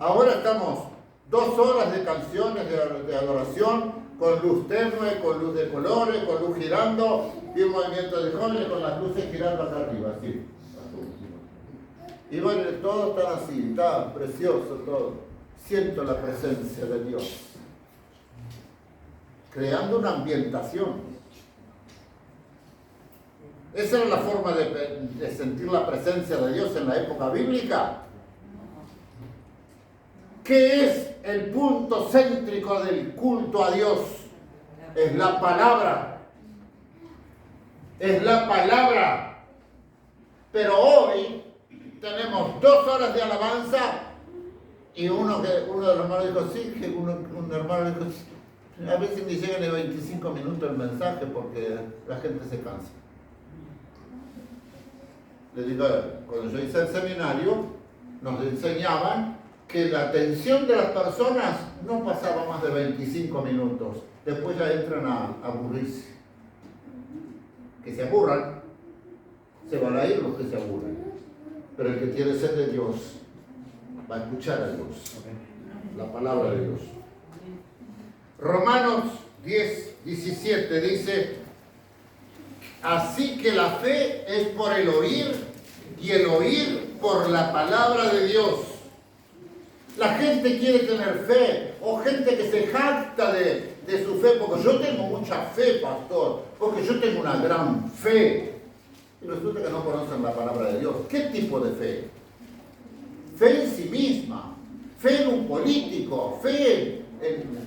Ahora estamos 2 horas de canciones de adoración, con luz tenue, con luz de colores, con luz girando, y un movimiento de jóvenes con las luces girando acá arriba, así. Y bueno, todo está así, está precioso todo. Siento la presencia de Dios, creando una ambientación. Esa era la forma de sentir la presencia de Dios en la época bíblica. ¿Qué es el punto céntrico del culto a Dios? Es la palabra. Es la palabra. Pero hoy tenemos 2 horas de alabanza y uno de los hermanos dijo, sí, que un hermano dijo, sí, a veces ni llegan de 25 minutos el mensaje porque la gente se cansa. Le digo, cuando yo hice el seminario, nos enseñaban que la atención de las personas no pasaba más de 25 minutos. Después ya entran a aburrirse. Que se aburran, se van a ir los que se aburren. Pero el que tiene sed de Dios va a escuchar a Dios, la palabra de Dios. Romanos 10:17 dice, así que la fe es por el oír y el oír por la palabra de Dios. La gente quiere tener fe, o gente que se jacta de su fe, porque yo tengo mucha fe, pastor, porque yo tengo una gran fe. Y resulta que no conocen la palabra de Dios. ¿Qué tipo de fe? Fe en sí misma, fe en un político, fe en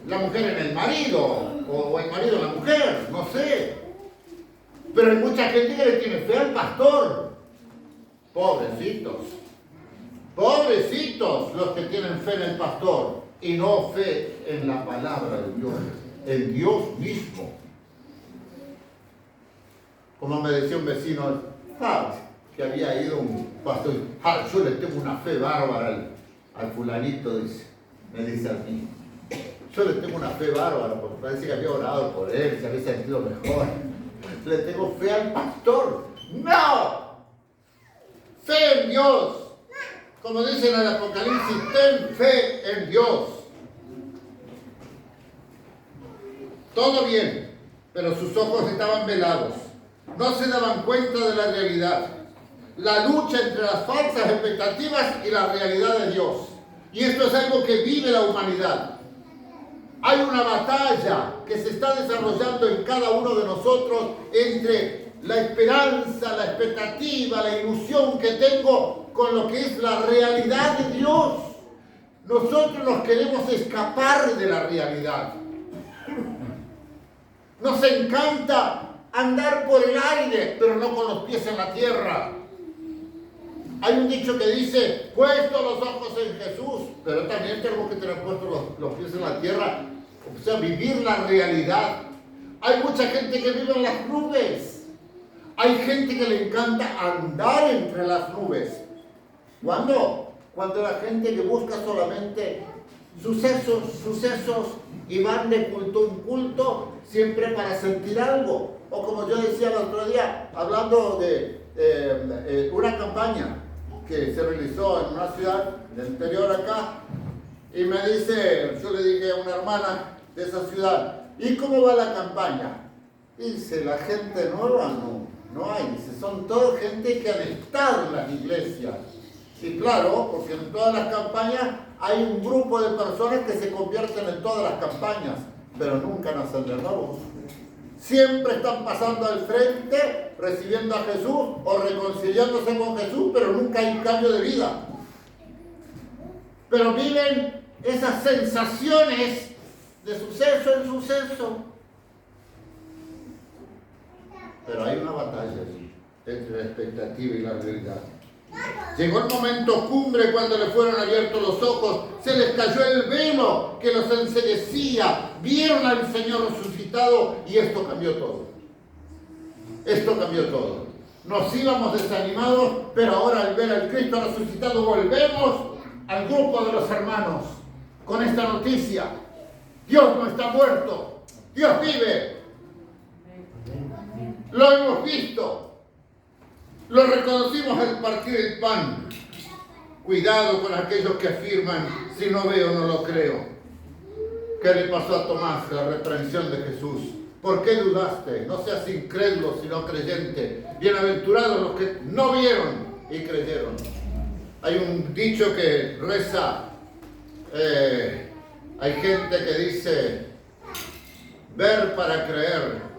la mujer en el marido, o el marido en la mujer, no sé. Pero hay mucha gente que le tiene fe al pastor. Pobrecitos. Pobrecitos los que tienen fe en el pastor y no fe en la palabra de Dios, en Dios mismo. Como me decía un vecino, que había ido un pastor, yo le tengo una fe bárbara al fulanito, dice, me dice a mí. Yo le tengo una fe bárbara, porque parece que había orado por él, se había sentido mejor. Le tengo fe al pastor. ¡No! Fe en Dios. Como dice en el Apocalipsis, ten fe en Dios. Todo bien, pero sus ojos estaban velados. No se daban cuenta de la realidad. La lucha entre las falsas expectativas y la realidad de Dios. Y esto es algo que vive la humanidad. Hay una batalla que se está desarrollando en cada uno de nosotros entre la esperanza, la expectativa, la ilusión que tengo con lo que es la realidad de Dios. Nosotros nos queremos escapar de la realidad. Nos encanta andar por el aire, pero no con los pies en la tierra. Hay un dicho que dice, puesto los ojos en Jesús, pero también tenemos que tener puestos los pies en la tierra, o sea, vivir la realidad. Hay mucha gente que vive en las nubes. Hay gente que le encanta andar entre las nubes. ¿Cuándo? Cuando la gente que busca solamente sucesos y van de culto en culto siempre para sentir algo. O como yo decía el otro día, hablando de una campaña que se realizó en una ciudad del interior acá, y me dice, yo le dije a una hermana de esa ciudad, ¿y cómo va la campaña? Dice, la gente nueva no hay, dice, son toda gente que han estado en las iglesias. Y claro, porque en todas las campañas hay un grupo de personas que se convierten en todas las campañas, pero nunca nacen de nuevo. Siempre están pasando al frente, recibiendo a Jesús o reconciliándose con Jesús, pero nunca hay cambio de vida. Pero viven esas sensaciones de suceso en suceso. Pero hay una batalla allí, entre la expectativa y la realidad. Llegó el momento cumbre cuando le fueron abiertos los ojos, se les cayó el velo que los enceguecía, vieron al Señor resucitado y esto cambió todo. Esto cambió todo. Nos íbamos desanimados, pero ahora al ver al Cristo resucitado volvemos al grupo de los hermanos con esta noticia. Dios no está muerto, Dios vive. Lo hemos visto. Lo reconocimos al partir el pan. Cuidado con aquellos que afirman, si no veo, no lo creo. ¿Qué le pasó a Tomás? La reprensión de Jesús. ¿Por qué dudaste? No seas incrédulo, sino creyente. Bienaventurados los que no vieron y creyeron. Hay un dicho que reza, hay gente que dice, ver para creer.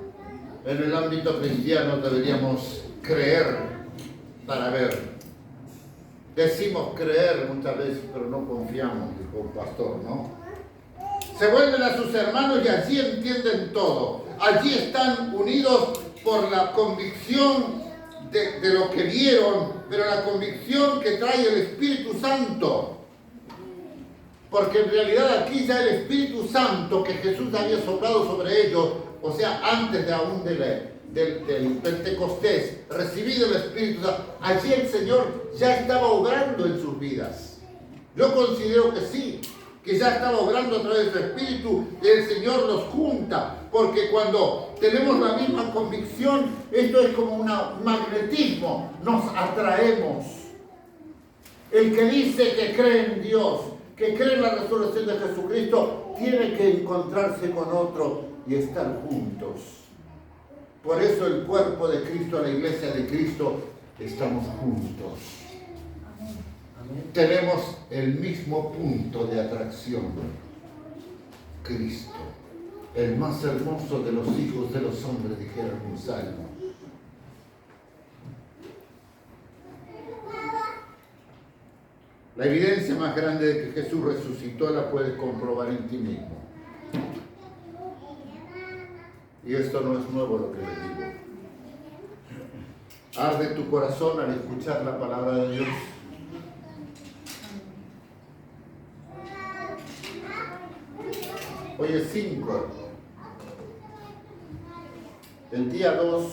En el ámbito cristiano deberíamos creer para ver. Decimos creer muchas veces, pero no confiamos, dijo un pastor, ¿no? Se vuelven a sus hermanos y allí entienden todo. Allí están unidos por la convicción de lo que vieron, pero la convicción que trae el Espíritu Santo. Porque en realidad aquí ya el Espíritu Santo que Jesús había soplado sobre ellos, o sea, antes de aún del Pentecostés, recibido el Espíritu Santo, allí el Señor ya estaba obrando en sus vidas. Yo considero que sí, que ya estaba obrando a través de su Espíritu y el Señor los junta, porque cuando tenemos la misma convicción, esto es como un magnetismo, nos atraemos. El que dice que cree en Dios, que cree en la resurrección de Jesucristo, tiene que encontrarse con otro y estar juntos. Por eso el cuerpo de Cristo, la iglesia de Cristo, estamos juntos. Tenemos el mismo punto de atracción. Cristo, el más hermoso de los hijos de los hombres, dijeron un salmo. La evidencia más grande de que Jesús resucitó la puedes comprobar en ti mismo. Y esto no es nuevo lo que les digo. Arde tu corazón al escuchar la palabra de Dios. Hoy es 5. El día 2,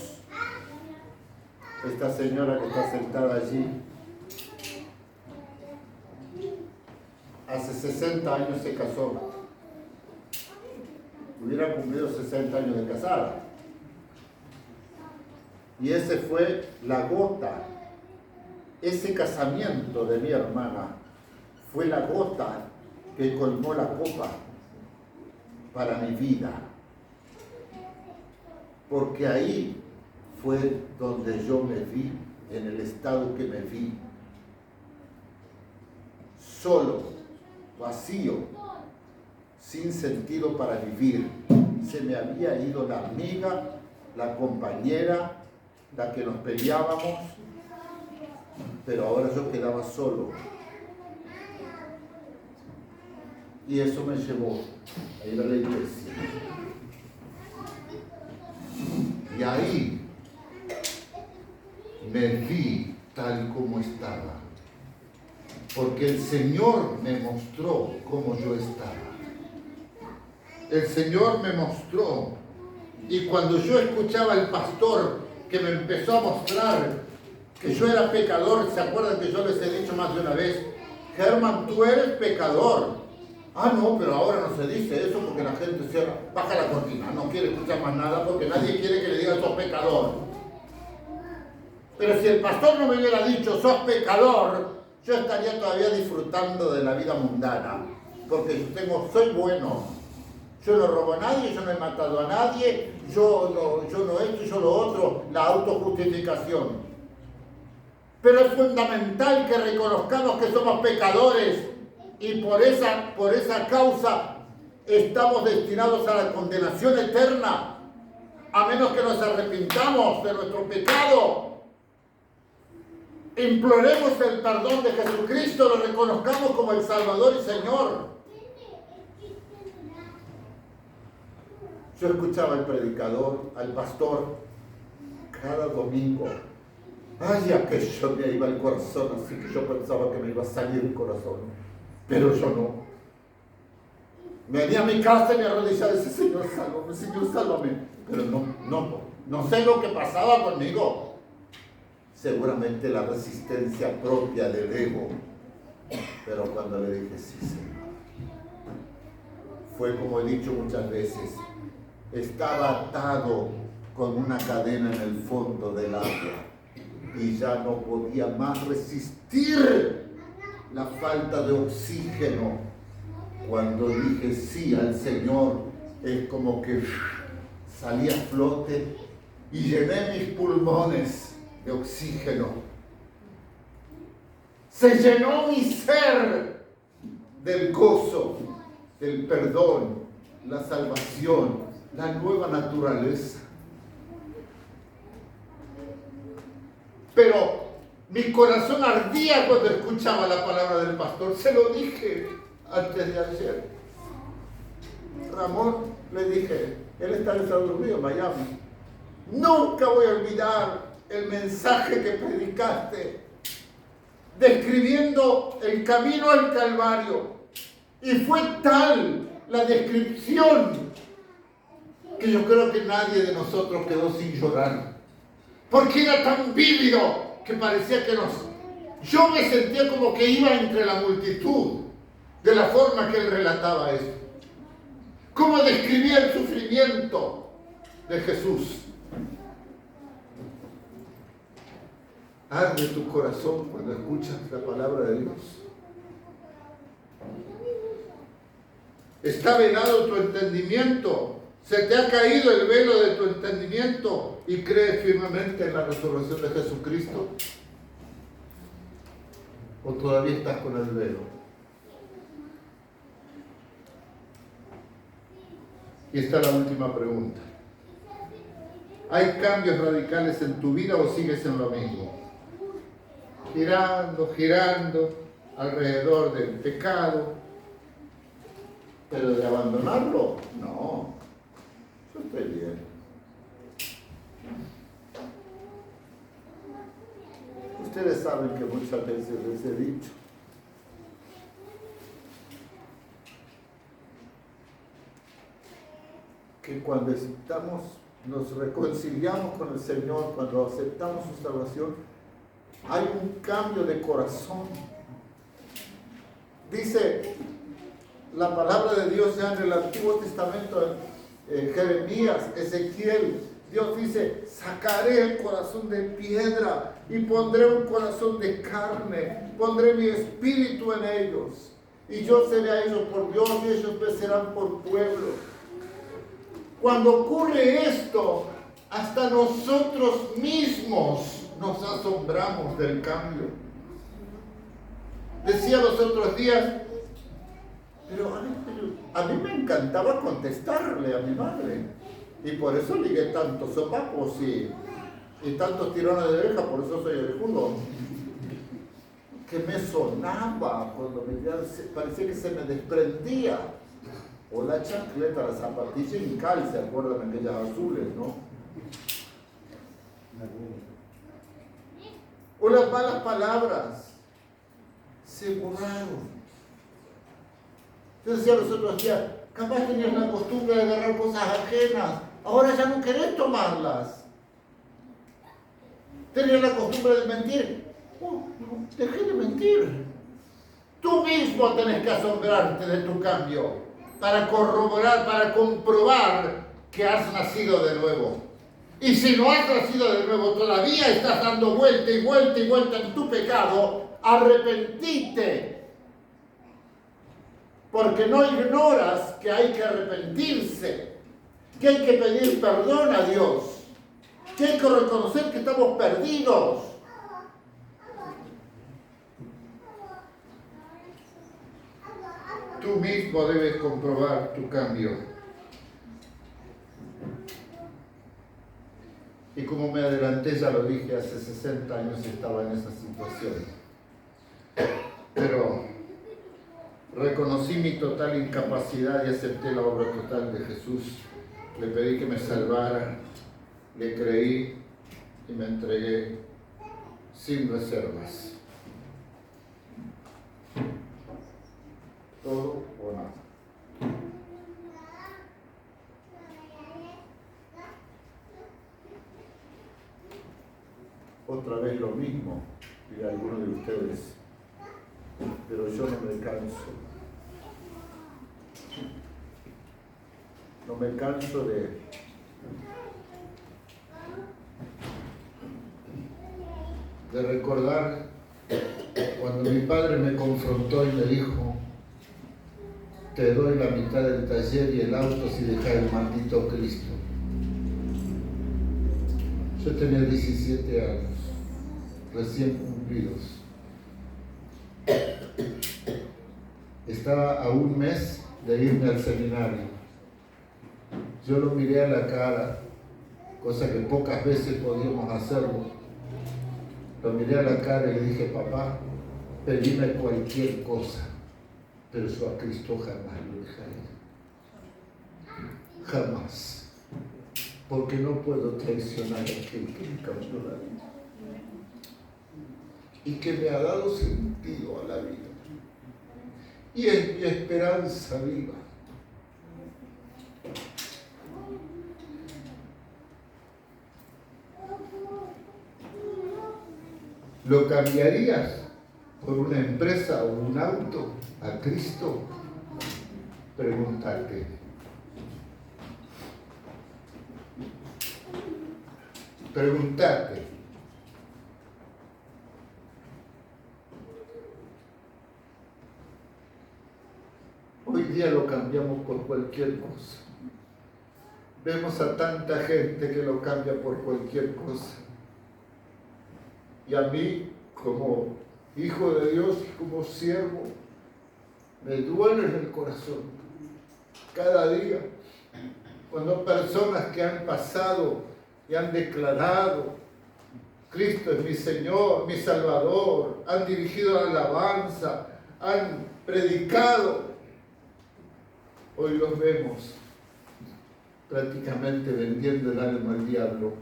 esta señora que está sentada allí, hace 60 años se casó. Hubiera cumplido 60 años de casada. Y ese fue la gota. Ese casamiento de mi hermana fue la gota que colmó la copa para mi vida. Porque ahí fue donde yo me vi, en el estado que me vi. Solo, vacío, sin sentido para vivir. Se me había ido la amiga, la compañera, la que nos peleábamos, pero ahora yo quedaba solo. Y eso me llevó a ir a la iglesia. Y ahí me vi tal como estaba. Porque el Señor me mostró cómo yo estaba. El Señor me mostró. Y cuando yo escuchaba al pastor que me empezó a mostrar que yo era pecador, ¿se acuerdan que yo les he dicho más de una vez? Germán, tú eres pecador. Ah, no, pero ahora no se dice eso porque la gente cierra, baja la cortina, no quiere escuchar más nada porque nadie quiere que le diga sos pecador. Pero si el pastor no me hubiera dicho sos pecador, yo estaría todavía disfrutando de la vida mundana, porque soy bueno, yo no robo a nadie, yo no he matado a nadie, yo no esto y yo lo otro, la autojustificación. Pero es fundamental que reconozcamos que somos pecadores y por esa causa estamos destinados a la condenación eterna, a menos que nos arrepintamos de nuestro pecado. Imploremos el perdón de Jesucristo, lo reconozcamos como el Salvador y Señor. Yo escuchaba al predicador, al pastor, cada domingo. Ay, aquello me iba al corazón, así que yo pensaba que me iba a salir el corazón. Pero yo no. Venía a mi casa y me arrodillaba y decía, Señor, sálvame, Señor, sálvame. Pero no sé lo que pasaba conmigo. Seguramente la resistencia propia del ego. Pero cuando le dije, sí, Señor, fue como he dicho muchas veces, estaba atado con una cadena en el fondo del agua y ya no podía más resistir la falta de oxígeno. Cuando dije sí al Señor, es como que salí a flote y llené mis pulmones de oxígeno. Se llenó mi ser del gozo, del perdón, la salvación, la nueva naturaleza. Pero Mi corazón ardía cuando escuchaba la palabra del pastor. Se lo dije antes de ayer. Ramón, le dije, él está en Estados Unidos, en Miami. Nunca voy a olvidar el mensaje que predicaste, describiendo el camino al Calvario. Y fue tal la descripción que yo creo que nadie de nosotros quedó sin llorar. Porque era tan vívido que parecía que yo me sentía como que iba entre la multitud de la forma que él relataba esto. Cómo describía el sufrimiento de Jesús. Arde tu corazón cuando escuchas la palabra de Dios. Está velado tu entendimiento. Se te ha caído el velo de tu entendimiento y crees firmemente en la resurrección de Jesucristo. ¿O todavía estás con el velo? Y esta es la última pregunta. ¿Hay cambios radicales en tu vida o sigues en lo mismo? Girando alrededor del pecado, pero de abandonarlo, no. Yo estoy bien. Ustedes saben que muchas veces les he dicho que cuando nos reconciliamos con el Señor, cuando aceptamos su salvación, hay un cambio de corazón. Dice la palabra de Dios ya en el Antiguo Testamento, Jeremías, Ezequiel, Dios dice, sacaré el corazón de piedra y pondré un corazón de carne, pondré mi espíritu en ellos, y yo seré a ellos por Dios y ellos me serán por pueblo. Cuando ocurre esto, hasta nosotros mismos nos asombramos del cambio. Decía los otros días, pero a mí me encantaba contestarle a mi madre. Y por eso ligué tantos sopapos y tantos tirones de oreja, por eso soy orejudo. Que me sonaba cuando parecía que se me desprendía. O la chancleta, la zapatilla y cal, ¿se acuerdan aquellas azules, no? O las malas palabras se borraron. Yo decía los otros días, capaz tenías la costumbre de agarrar cosas ajenas, ahora ya no querés tomarlas. Tenías la costumbre de mentir, no, dejé de mentir. Tú mismo tenés que asombrarte de tu cambio para corroborar, para comprobar que has nacido de nuevo. Y si no has nacido de nuevo, todavía estás dando vuelta y vuelta y vuelta en tu pecado, arrepentite. Porque no ignoras que hay que arrepentirse, que hay que pedir perdón a Dios, que hay que reconocer que estamos perdidos. Tú mismo debes comprobar tu cambio. Y como me adelanté, ya lo dije, hace 60 años estaba en esa situación. Pero reconocí mi total incapacidad y acepté la obra total de Jesús. Le pedí que me salvara, le creí y me entregué sin reservas. Todo o nada. Otra vez lo mismo, dirá alguno de ustedes, pero yo no me canso. No me canso de recordar cuando mi padre me confrontó y me dijo, te doy la mitad del taller y el auto si dejas el maldito Cristo. Yo tenía 17 años, recién cumplidos. Estaba a un mes de irme al seminario. Yo lo miré a la cara, cosa que pocas veces podíamos hacerlo. Lo miré a la cara y le dije, papá, pedime cualquier cosa, pero eso a Cristo jamás lo dejaré. Jamás. Porque no puedo traicionar a aquel que me cambió la vida. Y que me ha dado sentido a la vida. Y es mi esperanza viva. ¿Lo cambiarías por una empresa o un auto a Cristo? Pregúntate. Pregúntate. Hoy día lo cambiamos por cualquier cosa. Vemos a tanta gente que lo cambia por cualquier cosa. Y a mí, como hijo de Dios y como siervo, me duele en el corazón cada día cuando personas que han pasado y han declarado: Cristo es mi Señor, mi Salvador, han dirigido la alabanza, han predicado, hoy los vemos prácticamente vendiendo el alma al diablo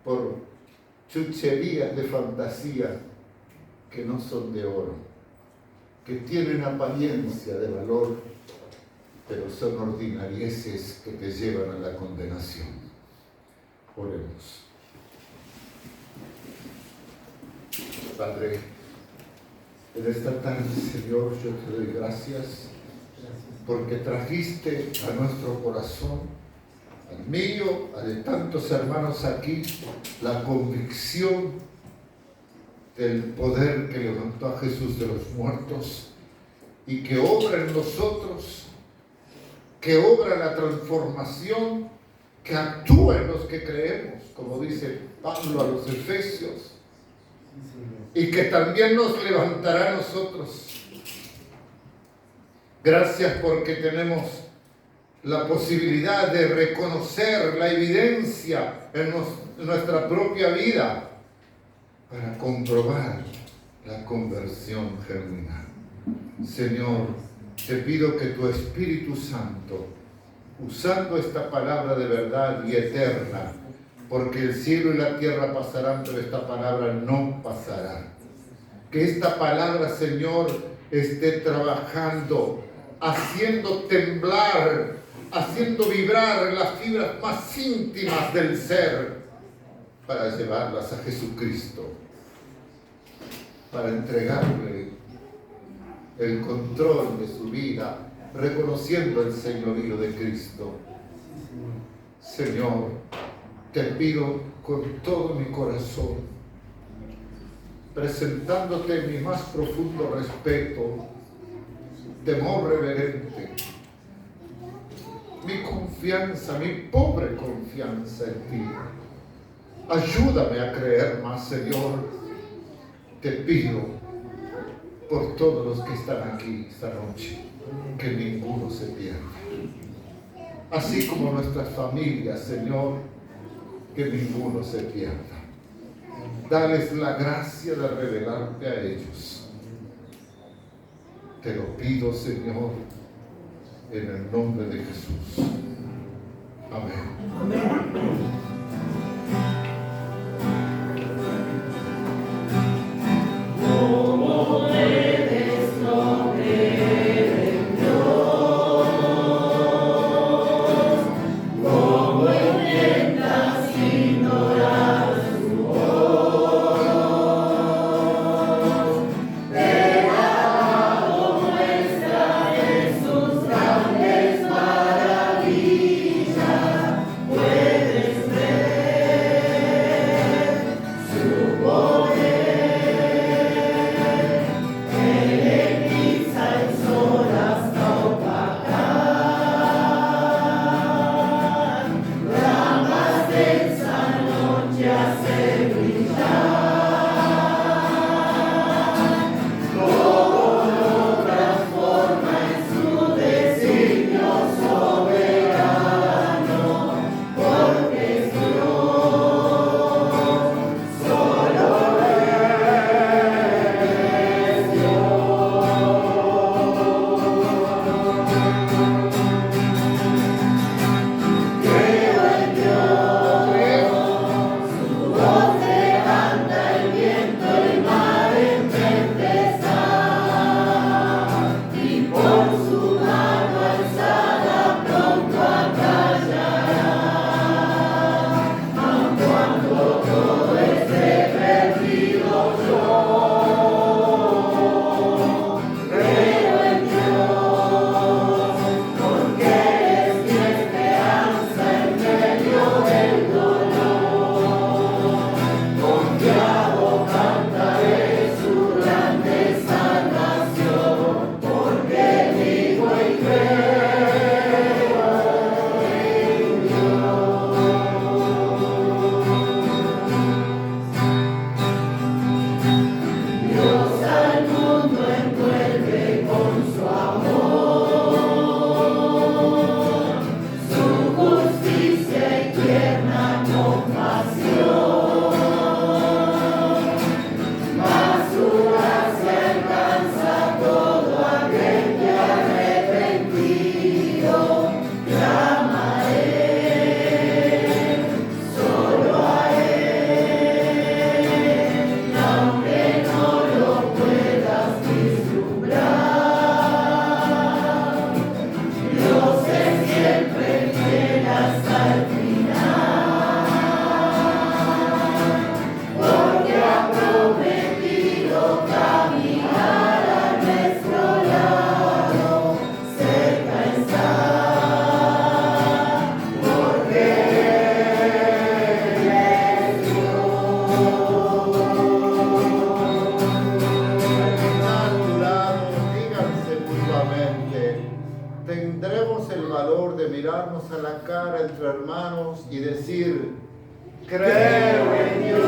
por chucherías de fantasía que no son de oro, que tienen apariencia de valor, pero son ordinarieces que te llevan a la condenación. Oremos. Padre, en esta tarde, Señor, yo te doy gracias porque trajiste a nuestro corazón, al mío, a de tantos hermanos aquí, la convicción del poder que levantó a Jesús de los muertos y que obra en nosotros, que obra la transformación, que actúa en los que creemos, como dice Pablo a los Efesios, y que también nos levantará a nosotros. Gracias porque tenemos la posibilidad de reconocer la evidencia en nuestra propia vida para comprobar la conversión genuina. Señor, te pido que tu Espíritu Santo, usando esta palabra de verdad y eterna, porque el cielo y la tierra pasarán, pero esta palabra no pasará. Que esta palabra, Señor, esté trabajando, haciendo temblar, haciendo vibrar las fibras más íntimas del ser para llevarlas a Jesucristo, para entregarle el control de su vida, reconociendo el señorío de Cristo. Señor, te pido con todo mi corazón, presentándote mi más profundo respeto, temor reverente, mi confianza, mi pobre confianza en ti. Ayúdame a creer más, Señor. Te pido por todos los que están aquí esta noche, que ninguno se pierda. Así como nuestras familias, Señor, que ninguno se pierda. Dales la gracia de revelarte a ellos. Te lo pido, Señor, en el nombre de Jesús. Amén. Amén. Sus grandes maravillas. hermanos y decir: Creo en Dios.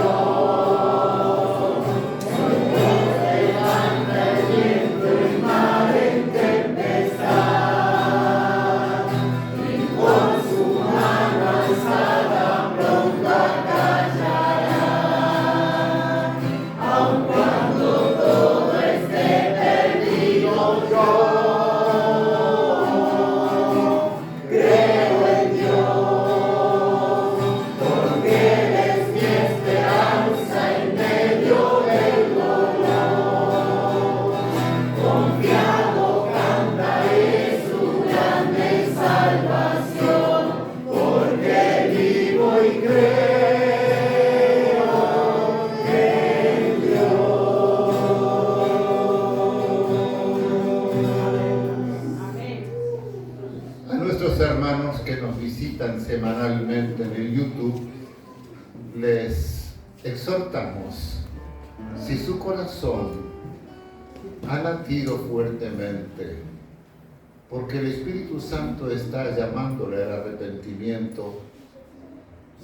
Hermanos que nos visitan semanalmente en el YouTube, les exhortamos: si su corazón ha latido fuertemente porque el Espíritu Santo está llamándole al arrepentimiento,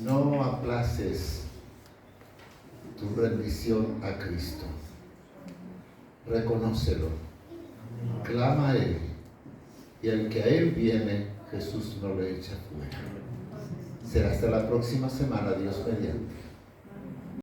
no aplaces tu rendición a Cristo. Reconócelo, clama a Él, y el que a Él viene, Jesús no le echa fuera. Será hasta la próxima semana, Dios mediante.